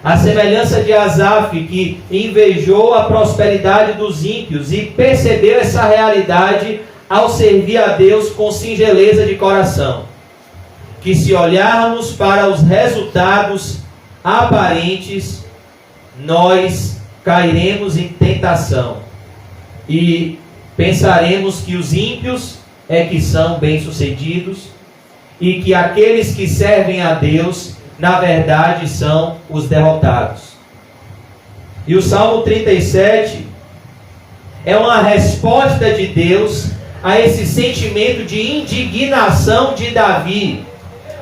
A semelhança de Asaf, que invejou a prosperidade dos ímpios e percebeu essa realidade ao servir a Deus com singeleza de coração. Que se olharmos para os resultados aparentes, nós cairemos em tentação e pensaremos que os ímpios é que são bem-sucedidos e que aqueles que servem a Deus, na verdade, são os derrotados. E o Salmo 37 é uma resposta de Deus a esse sentimento de indignação de Davi,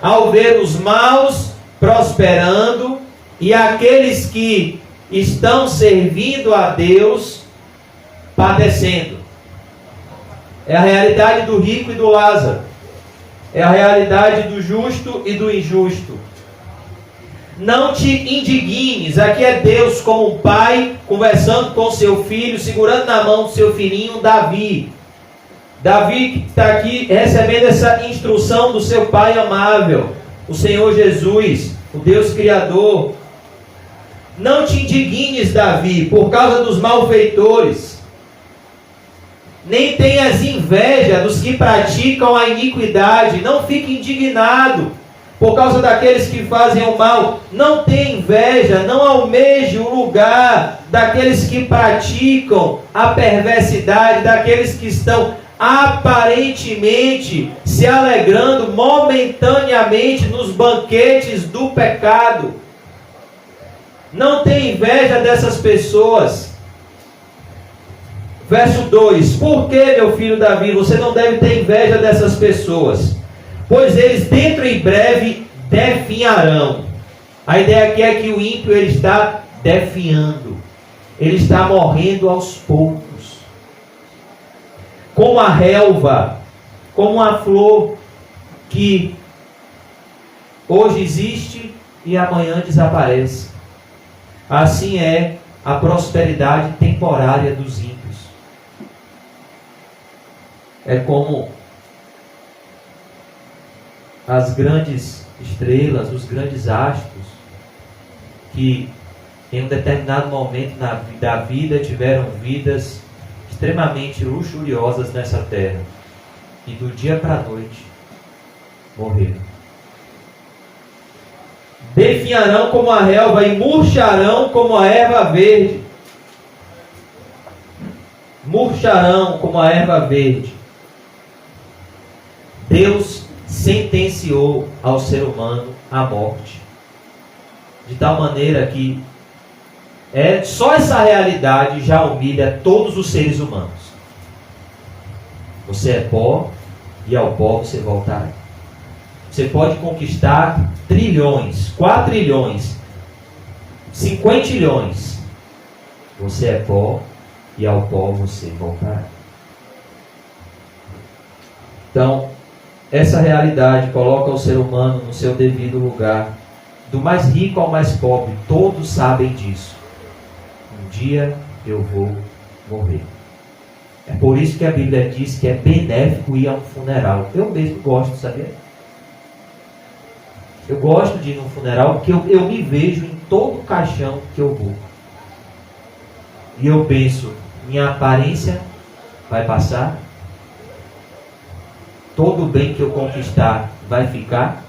ao ver os maus prosperando e aqueles que estão servindo a Deus padecendo. É a realidade do rico e do Lázaro. É a realidade do justo e do injusto. Não te indignes. Aqui é Deus como um pai conversando com seu filho, segurando na mão do seu filhinho Davi. Davi que está aqui recebendo essa instrução do seu pai amável, o Senhor Jesus, o Deus Criador. Não te indignes, Davi, por causa dos malfeitores. Nem tenhas inveja dos que praticam a iniquidade. Não fique indignado por causa daqueles que fazem o mal. Não tenha inveja, não almeje o lugar daqueles que praticam a perversidade, daqueles que estão aparentemente se alegrando momentaneamente nos banquetes do pecado. Não tenha inveja dessas pessoas. Verso 2: por que, meu filho Davi, você não deve ter inveja dessas pessoas? Pois eles dentro em breve definharão. A ideia aqui é que o ímpio ele está definhando. Ele está morrendo aos poucos. Como a relva, como uma flor que hoje existe e amanhã desaparece. Assim é a prosperidade temporária dos ímpios. É como as grandes estrelas, os grandes astros, que em um determinado momento da vida tiveram vidas extremamente luxuriosas nessa terra, e do dia para a noite morreram. Definharão como a relva e murcharão como a erva verde. Murcharão como a erva verde. Deus sentenciou ao ser humano a morte, de tal maneira que só essa realidade já humilha todos os seres humanos. Você é pó e ao pó você voltará. Você pode conquistar trilhões, 4 trilhões, 50 trilhões. Você é pó e ao pó você voltará. Então, essa realidade coloca o ser humano no seu devido lugar. Do mais rico ao mais pobre, todos sabem disso. Um dia eu vou morrer. É por isso que a Bíblia diz que é benéfico ir a um funeral. Eu mesmo gosto, sabia? Eu gosto de ir num funeral porque eu me vejo em todo caixão que eu vou. E eu penso, minha aparência vai passar? Todo o bem que eu conquistar vai ficar?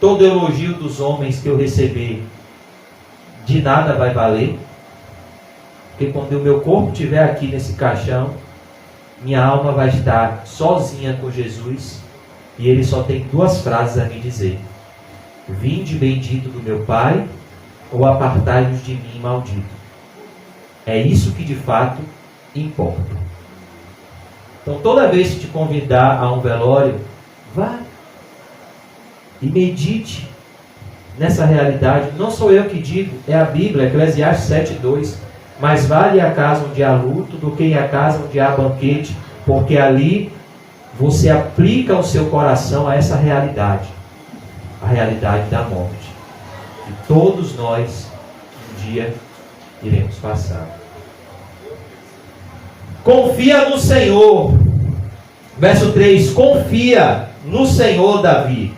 Todo elogio dos homens que eu receber, de nada vai valer? Porque quando o meu corpo estiver aqui nesse caixão, minha alma vai estar sozinha com Jesus, e ele só tem 2 frases a me dizer: vinde bendito do meu Pai, ou apartai-vos de mim, maldito. É isso que de fato importa. Então, toda vez que te convidar a um velório, vá e medite nessa realidade. Não sou eu que digo, é a Bíblia, Eclesiastes 7:2. Mais vale a casa onde há luto do que a casa onde há banquete, porque ali você aplica o seu coração a essa realidade, a realidade da morte. E todos nós, um dia, iremos passar. Confia no Senhor. Verso 3: confia no Senhor, Davi.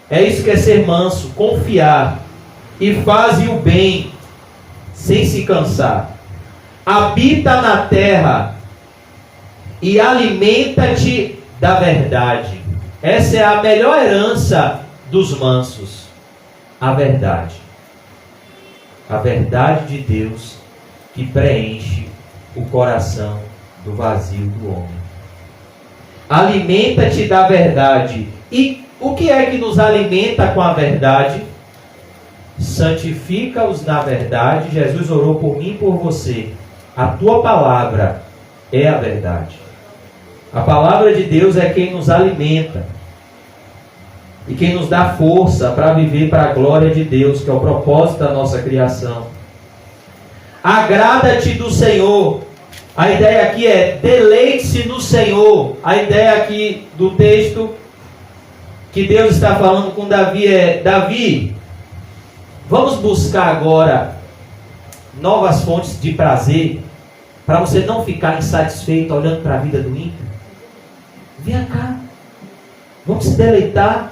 É isso que é ser manso, confiar. E faze o bem, sem se cansar. Habita na terra e alimenta-te da verdade. Essa é a melhor herança dos mansos. A verdade. A verdade de Deus que preenche o coração do vazio do homem. Alimenta-te da verdade. E o que é que nos alimenta com a verdade? Santifica-os na verdade. Jesus orou por mim e por você. A tua palavra é a verdade. A palavra de Deus é quem nos alimenta e quem nos dá força para viver para a glória de Deus, que é o propósito da nossa criação. Agrada-te do Senhor. A ideia aqui é deleite-se no Senhor. A ideia aqui do texto que Deus está falando com Davi é: Davi, vamos buscar agora novas fontes de prazer, para você não ficar insatisfeito olhando para a vida do ímpio. Vem cá, vamos se deleitar.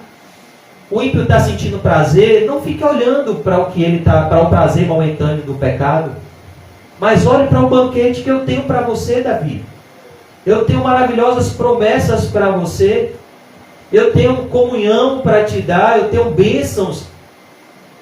O ímpio está sentindo prazer, não fique olhando para o que ele está, para o prazer momentâneo do pecado, mas olhe para o banquete que eu tenho para você, Davi. Eu tenho maravilhosas promessas para você. eu tenho comunhão para te dar, eu tenho bênçãos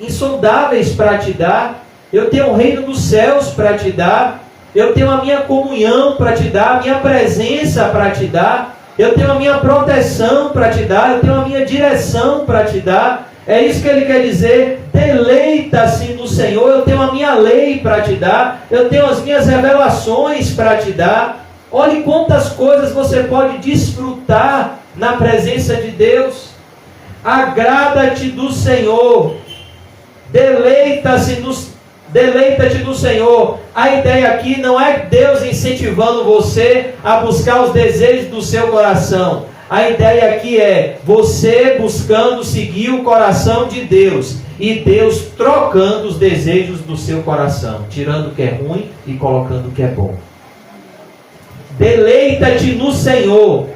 insondáveis para te dar, eu tenho o reino dos céus para te dar, eu tenho a minha comunhão para te dar, a minha presença para te dar, eu tenho a minha proteção para te dar, eu tenho a minha direção para te dar. É isso que ele quer dizer, deleita-se no Senhor, eu tenho a minha lei para te dar, eu tenho as minhas revelações para te dar. Olhe quantas coisas você pode desfrutar na presença de Deus. Agrada-te do Senhor, deleita-te no Senhor. A ideia aqui não é Deus incentivando você a buscar os desejos do seu coração. A ideia aqui é você buscando seguir o coração de Deus e Deus trocando os desejos do seu coração, tirando o que é ruim e colocando o que é bom. Deleita-te no Senhor,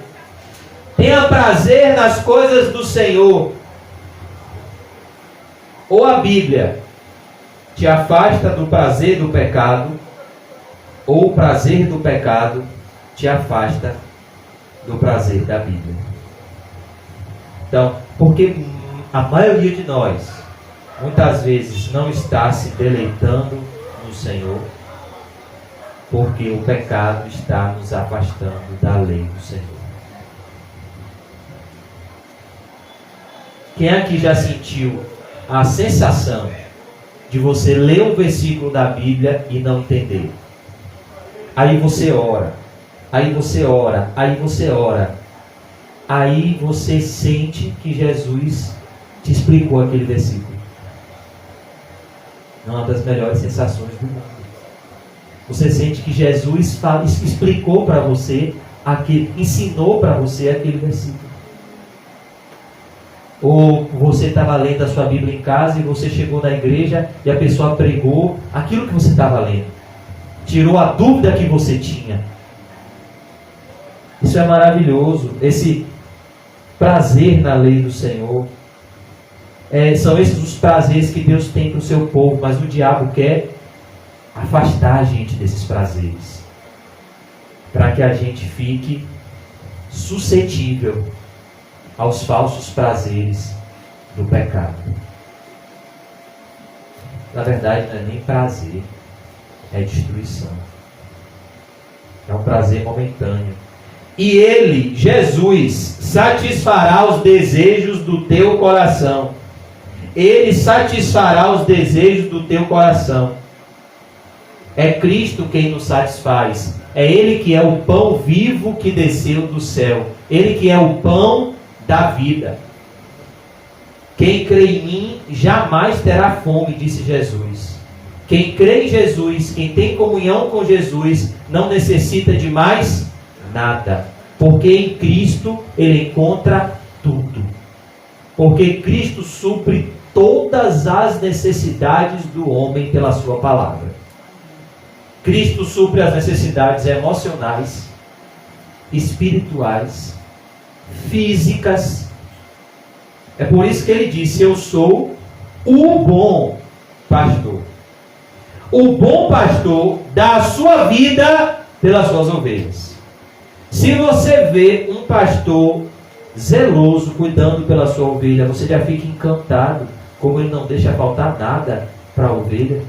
tenha prazer nas coisas do Senhor. Ou a Bíblia te afasta do prazer do pecado, ou o prazer do pecado te afasta do prazer da Bíblia. Então, porque a maioria de nós, muitas vezes, não está se deleitando no Senhor, porque o pecado está nos afastando da lei do Senhor. Quem aqui já sentiu a sensação de você ler um versículo da Bíblia e não entender? Aí você ora, aí você ora, aí você ora. Aí você sente que Jesus te explicou aquele versículo. É uma das melhores sensações do mundo. Você sente que Jesus explicou para você, ensinou para você aquele versículo. Ou você estava lendo a sua Bíblia em casa e você chegou na igreja e a pessoa pregou aquilo que você estava lendo. Tirou a dúvida que você tinha. Isso é maravilhoso. Esse prazer na lei do Senhor. São esses os prazeres que Deus tem para o seu povo, mas o diabo quer afastar a gente desses prazeres, para que a gente fique suscetível aos falsos prazeres do pecado. Na verdade, não é nem prazer, é destruição. É um prazer momentâneo. E Ele, Jesus, satisfará os desejos do teu coração. Ele satisfará os desejos do teu coração. É Cristo quem nos satisfaz. É Ele que é o pão vivo que desceu do céu. Ele que é o pão da vida. Quem crê em mim jamais terá fome, disse Jesus. Quem crê em Jesus, quem tem comunhão com Jesus, não necessita de mais nada. Porque em Cristo ele encontra tudo. Porque Cristo supre todas as necessidades do homem pela sua palavra. Cristo supre as necessidades emocionais, espirituais, físicas. É por isso que ele disse: eu sou o bom pastor. O bom pastor dá a sua vida pelas suas ovelhas. Se você vê um pastor zeloso cuidando pela sua ovelha, você já fica encantado, como ele não deixa faltar nada para a ovelha.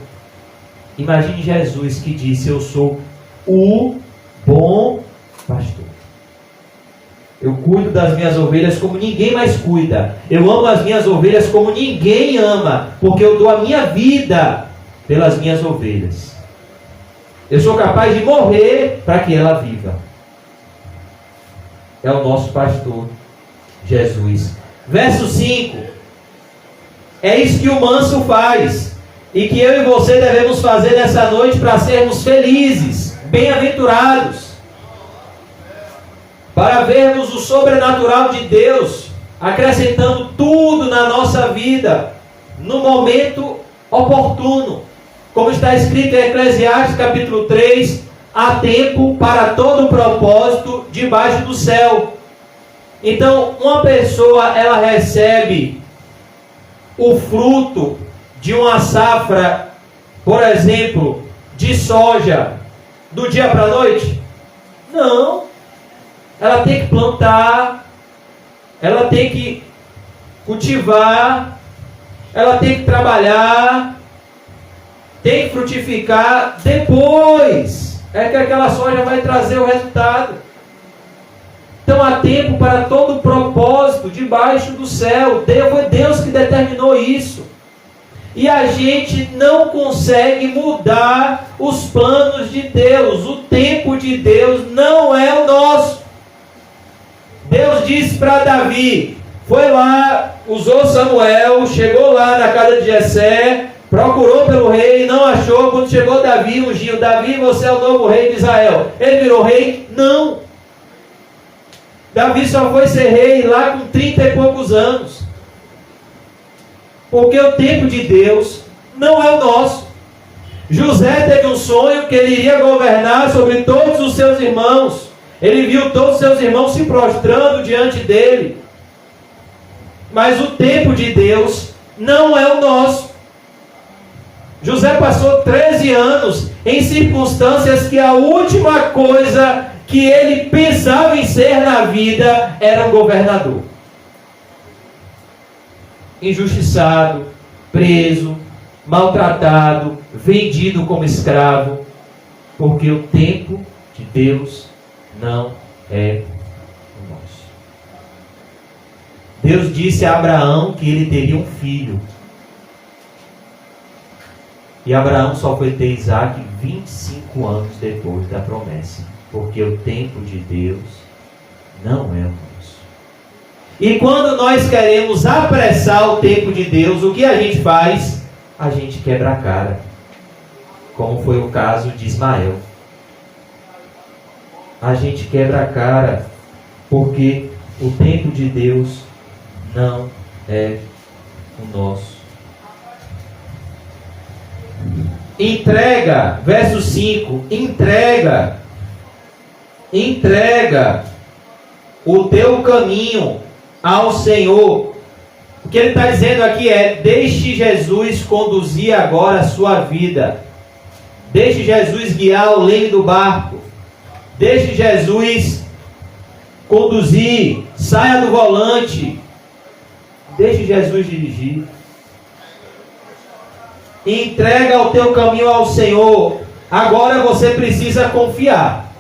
Imagine Jesus que disse: eu sou o bom pastor. Eu cuido das minhas ovelhas como ninguém mais cuida. Eu amo as minhas ovelhas como ninguém ama, porque eu dou a minha vida pelas minhas ovelhas. Eu sou capaz de morrer para que ela viva. É o nosso pastor, Jesus. Verso 5. É isso que o manso faz, e que eu e você devemos fazer nessa noite para sermos felizes, bem-aventurados, para vermos o sobrenatural de Deus acrescentando tudo na nossa vida no momento oportuno. Como está escrito em Eclesiastes capítulo 3, há tempo para todo propósito debaixo do céu. Então, uma pessoa, ela recebe o fruto de uma safra, por exemplo, de soja, do dia para a noite? Não. Ela tem que plantar, ela tem que cultivar, ela tem que trabalhar, tem que frutificar, depois é que aquela soja vai trazer o resultado. Então há tempo para todo o propósito debaixo do céu. Foi Deus que determinou isso. E a gente não consegue mudar os planos de Deus. O tempo de Deus não é o nosso. Deus disse para Davi, foi lá, usou Samuel, chegou lá na casa de Jessé, procurou pelo rei, não achou. Quando chegou Davi, ungiu: Davi, você é o novo rei de Israel. Ele virou rei? Não. Davi só foi ser rei lá com 30 e poucos anos. Porque o tempo de Deus não é o nosso. José teve um sonho que ele iria governar sobre todos os seus irmãos. Ele viu todos os seus irmãos se prostrando diante dele. Mas o tempo de Deus não é o nosso. José passou 13 anos em circunstâncias que a última coisa que ele pensava em ser na vida era um governador. Injustiçado, preso, maltratado, vendido como escravo, porque o tempo de Deus não é o nosso. Deus disse a Abraão que ele teria um filho. E Abraão só foi ter Isaac 25 anos depois da promessa. Porque o tempo de Deus não é o nosso. E quando nós queremos apressar o tempo de Deus, o que a gente faz? A gente quebra a cara. Como foi o caso de Ismael. A gente quebra a cara porque o tempo de Deus não é o nosso. Entrega, verso 5, entrega o teu caminho ao Senhor. O que ele está dizendo aqui é: deixe Jesus conduzir agora a sua vida. Deixe Jesus guiar o leme do barco. Deixe Jesus conduzir. Saia do volante. Deixe Jesus dirigir. Entrega o teu caminho ao Senhor. Agora você precisa confiar.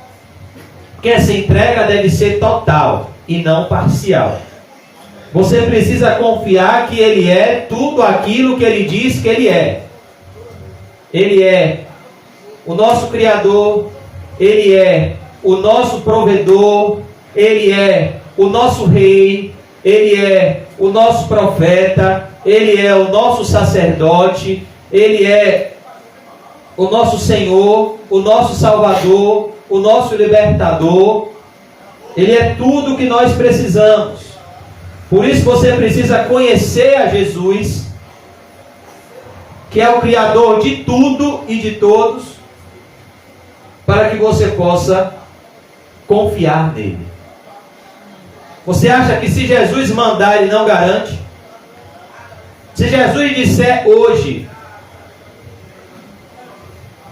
Porque essa entrega deve ser total e não parcial. Você precisa confiar que Ele é tudo aquilo que Ele diz que Ele é. Ele é o nosso Criador. Ele é o nosso provedor. Ele é o nosso Rei. Ele é o nosso profeta. Ele é o nosso sacerdote. Ele é o nosso Senhor, o nosso Salvador, o nosso Libertador. Ele é tudo o que nós precisamos. Por isso você precisa conhecer a Jesus, que é o Criador de tudo e de todos, para que você possa confiar nele. Você acha que se Jesus mandar, Ele não garante? Se Jesus disser hoje: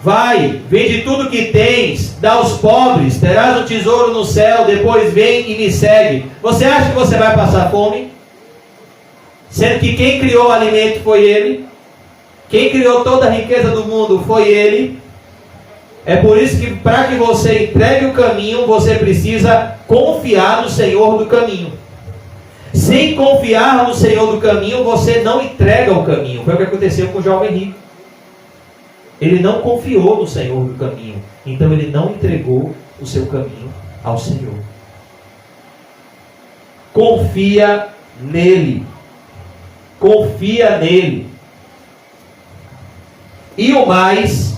vai, vende tudo que tens, dá aos pobres, terás um tesouro no céu, depois vem e me segue. Você acha que você vai passar fome? Sendo que quem criou o alimento foi Ele. Quem criou toda a riqueza do mundo foi Ele. É por isso que para que você entregue o caminho, você precisa confiar no Senhor do caminho. Sem confiar no Senhor do caminho, você não entrega o caminho. Foi o que aconteceu com o jovem rico. Ele não confiou no Senhor do caminho. Então ele não entregou o seu caminho ao Senhor. Confia nele. Confia nele. E o mais.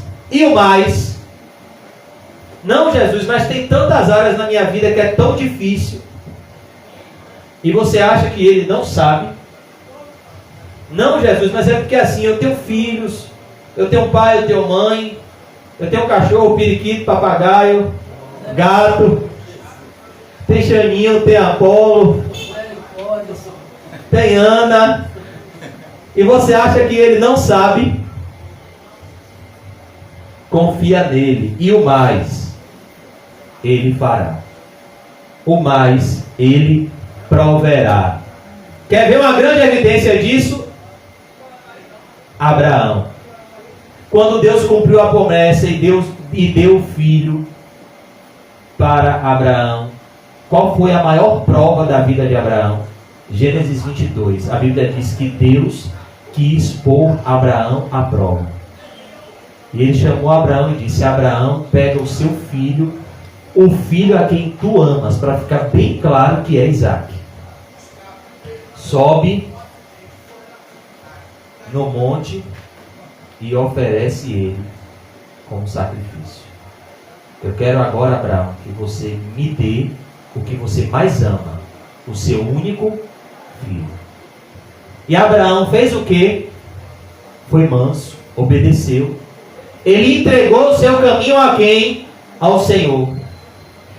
Não, Jesus, mas tem tantas áreas na minha vida que é tão difícil. E você acha que Ele não sabe? Não, Jesus, mas é porque assim, eu tenho filhos, eu tenho pai, eu tenho mãe, eu tenho cachorro, periquito, papagaio, gato, tem Xaninho, tem Apolo, tem Ana. E você acha que Ele não sabe? Confia nele. E o mais, Ele fará. O mais, Ele proverá. Quer ver uma grande evidência disso? Abraão. Quando Deus cumpriu a promessa e deu o filho para Abraão, qual foi a maior prova da vida de Abraão? Gênesis 22. A Bíblia diz que Deus quis pôr Abraão à prova. E ele chamou Abraão e disse: Abraão, pega o seu filho, o filho a quem tu amas, para ficar bem claro que é Isaque. Sobe no monte e oferece ele como sacrifício. Eu quero agora, Abraão, que você me dê o que você mais ama, o seu único filho. E Abraão fez o quê? Foi manso, obedeceu. Ele entregou o seu caminho a quem? Ao Senhor.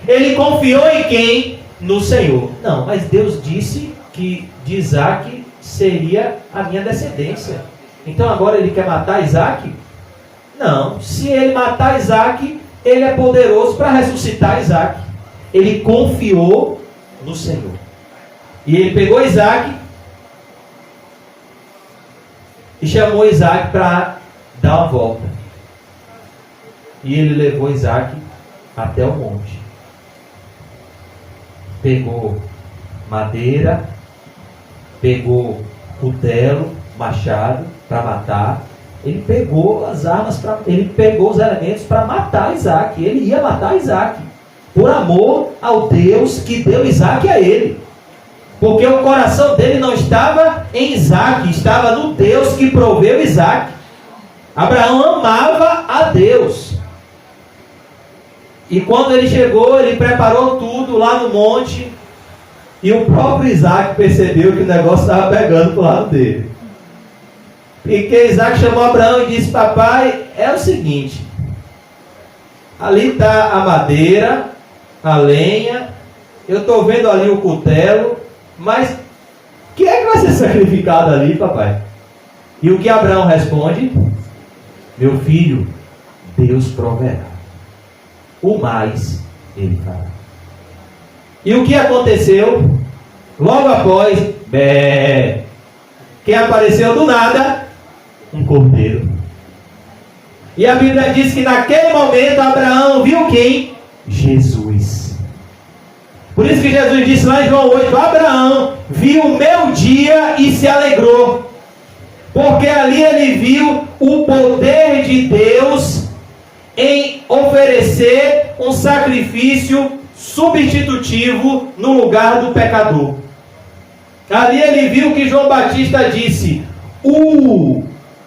Ele confiou em quem? No Senhor. Não, mas Deus disse que de Isaque seria a minha descendência. Então agora ele quer matar Isaque? Não, se ele matar Isaque, ele é poderoso para ressuscitar Isaque. Ele confiou no Senhor. E ele pegou Isaque e chamou Isaque para dar uma volta. E ele levou Isaque até o monte. Pegou madeira, pegou cutelo, machado para matar. Ele pegou as armas, ele pegou os elementos para matar Isaque. Ele ia matar Isaque, por amor ao Deus que deu Isaque a ele. Porque o coração dele não estava em Isaque, estava no Deus que proveu Isaque. Abraão amava a Deus. E quando ele chegou, ele preparou tudo lá no monte. E o próprio Isaque percebeu que o negócio estava pegando para o lado dele. E que Isaque chamou Abraão e disse: papai, é o seguinte, ali está a madeira, a lenha, eu estou vendo ali o cutelo, mas quem é que vai ser sacrificado ali, papai? E o que Abraão responde? Meu filho, Deus proverá. O mais ele fará. E o que aconteceu? Logo após, quem apareceu do nada? Um cordeiro. E a Bíblia diz que naquele momento Abraão viu quem? Jesus. Por isso que Jesus disse lá em João 8: Abraão viu o meu dia e se alegrou. Porque ali ele viu o poder de Deus em oferecer um sacrifício substitutivo no lugar do pecador. Ali ele viu que João Batista disse: o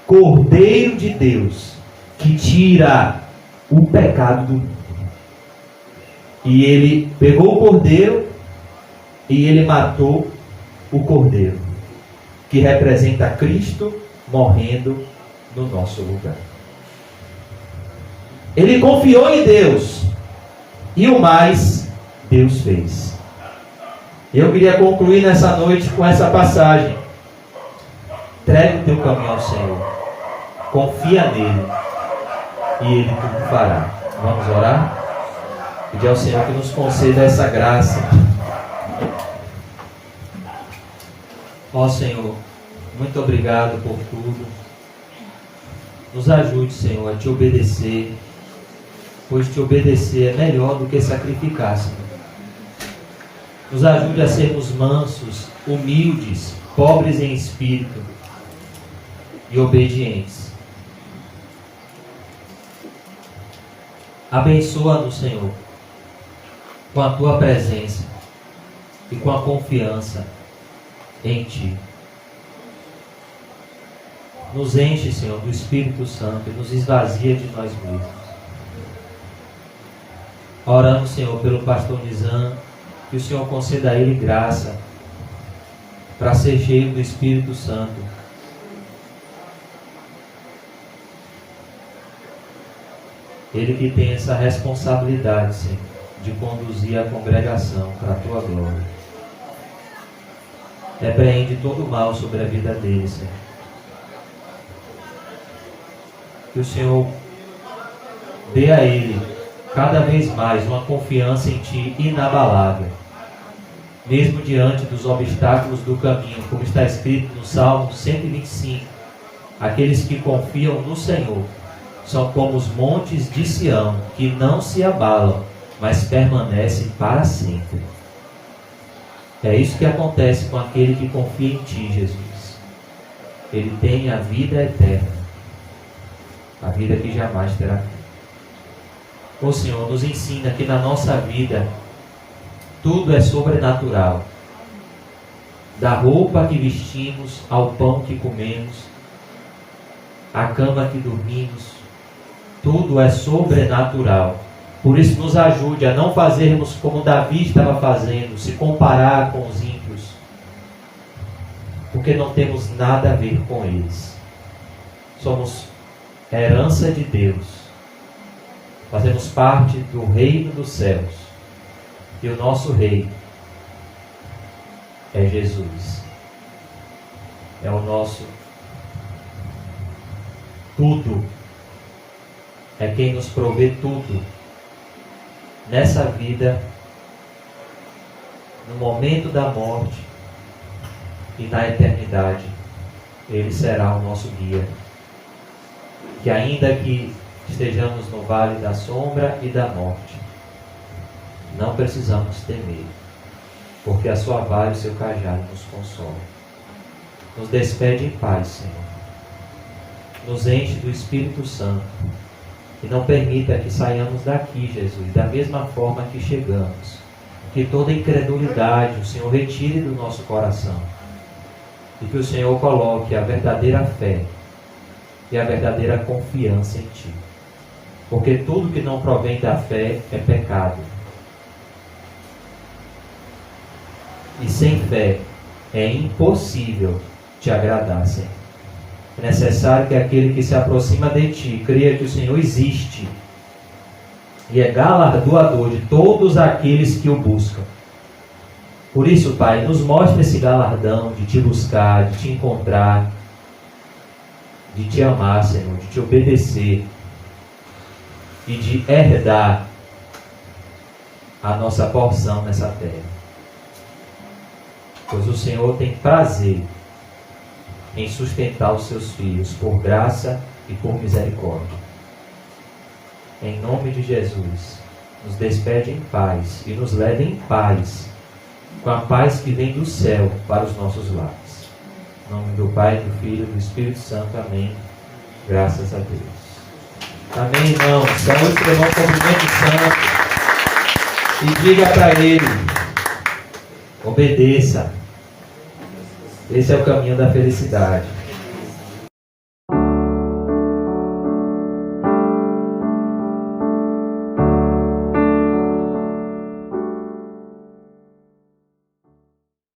Cordeiro de Deus que tira o pecado do mundo. E ele pegou o cordeiro e ele matou o cordeiro, que representa Cristo morrendo no nosso lugar. Ele confiou em Deus e o mais Deus fez. Eu queria concluir nessa noite com essa passagem. Entregue o teu caminho ao Senhor, confia nele e ele tudo fará. Vamos orar? Pedir ao Senhor que nos conceda essa graça. Ó Senhor, muito obrigado por tudo. Nos ajude, Senhor, a te obedecer, pois te obedecer é melhor do que sacrificar, Senhor. Nos ajude a sermos mansos, humildes, pobres em espírito e obedientes. Abençoa-nos, Senhor, com a tua presença e com a confiança em ti. Nos enche, Senhor, do Espírito Santo e nos esvazia de nós mesmos. Oramos, Senhor, pelo pastor Nizam, que o Senhor conceda a ele graça para ser cheio do Espírito Santo. Ele que tem essa responsabilidade, Senhor, de conduzir a congregação para a tua glória. Repreende todo o mal sobre a vida dele, Senhor. Que o Senhor dê a ele cada vez mais uma confiança em ti inabalável. mesmo diante dos obstáculos do caminho, como está escrito no Salmo 125. Aqueles que confiam no Senhor são como os montes de Sião, que não se abalam, mas permanecem para sempre. É isso que acontece com aquele que confia em Ti, Jesus. Ele tem a vida eterna, a vida que jamais terá fim. O Senhor nos ensina que na nossa vida tudo é sobrenatural. Da roupa que vestimos, ao pão que comemos, à cama que dormimos, tudo é sobrenatural. Por isso nos ajude a não fazermos como Davi estava fazendo, se comparar com os ímpios, porque não temos nada a ver com eles. Somos herança de Deus, fazemos parte do reino dos céus, e o nosso rei é Jesus. É o nosso tudo. É quem nos provê tudo. Nessa vida, no momento da morte e na eternidade, Ele será o nosso guia. Que ainda que estejamos no vale da sombra e da morte, não precisamos temer, porque a sua vara e o seu cajado nos consolam. Nos despede em paz, Senhor. Nos enche do Espírito Santo. E não permita que saiamos daqui, Jesus, da mesma forma que chegamos. Que toda incredulidade o Senhor retire do nosso coração. E que o Senhor coloque a verdadeira fé e a verdadeira confiança em Ti. Porque tudo que não provém da fé é pecado. E sem fé é impossível Te agradar, Senhor. É necessário que aquele que se aproxima de Ti creia que o Senhor existe e é galardoador de todos aqueles que o buscam. Por isso, Pai, nos mostre esse galardão de Te buscar, de Te encontrar, de Te amar, Senhor, de Te obedecer e de herdar a nossa porção nessa terra. Pois o Senhor tem prazer em sustentar os seus filhos por graça e por misericórdia. Em nome de Jesus, nos despede em paz e nos leve em paz, com a paz que vem do céu para os nossos lares. Em nome do Pai, do Filho e do Espírito Santo. Amém. Graças a Deus. Amém, irmãos. Saúde para o irmão cumprimento santo e diga para ele: obedeça. Esse é o caminho da felicidade.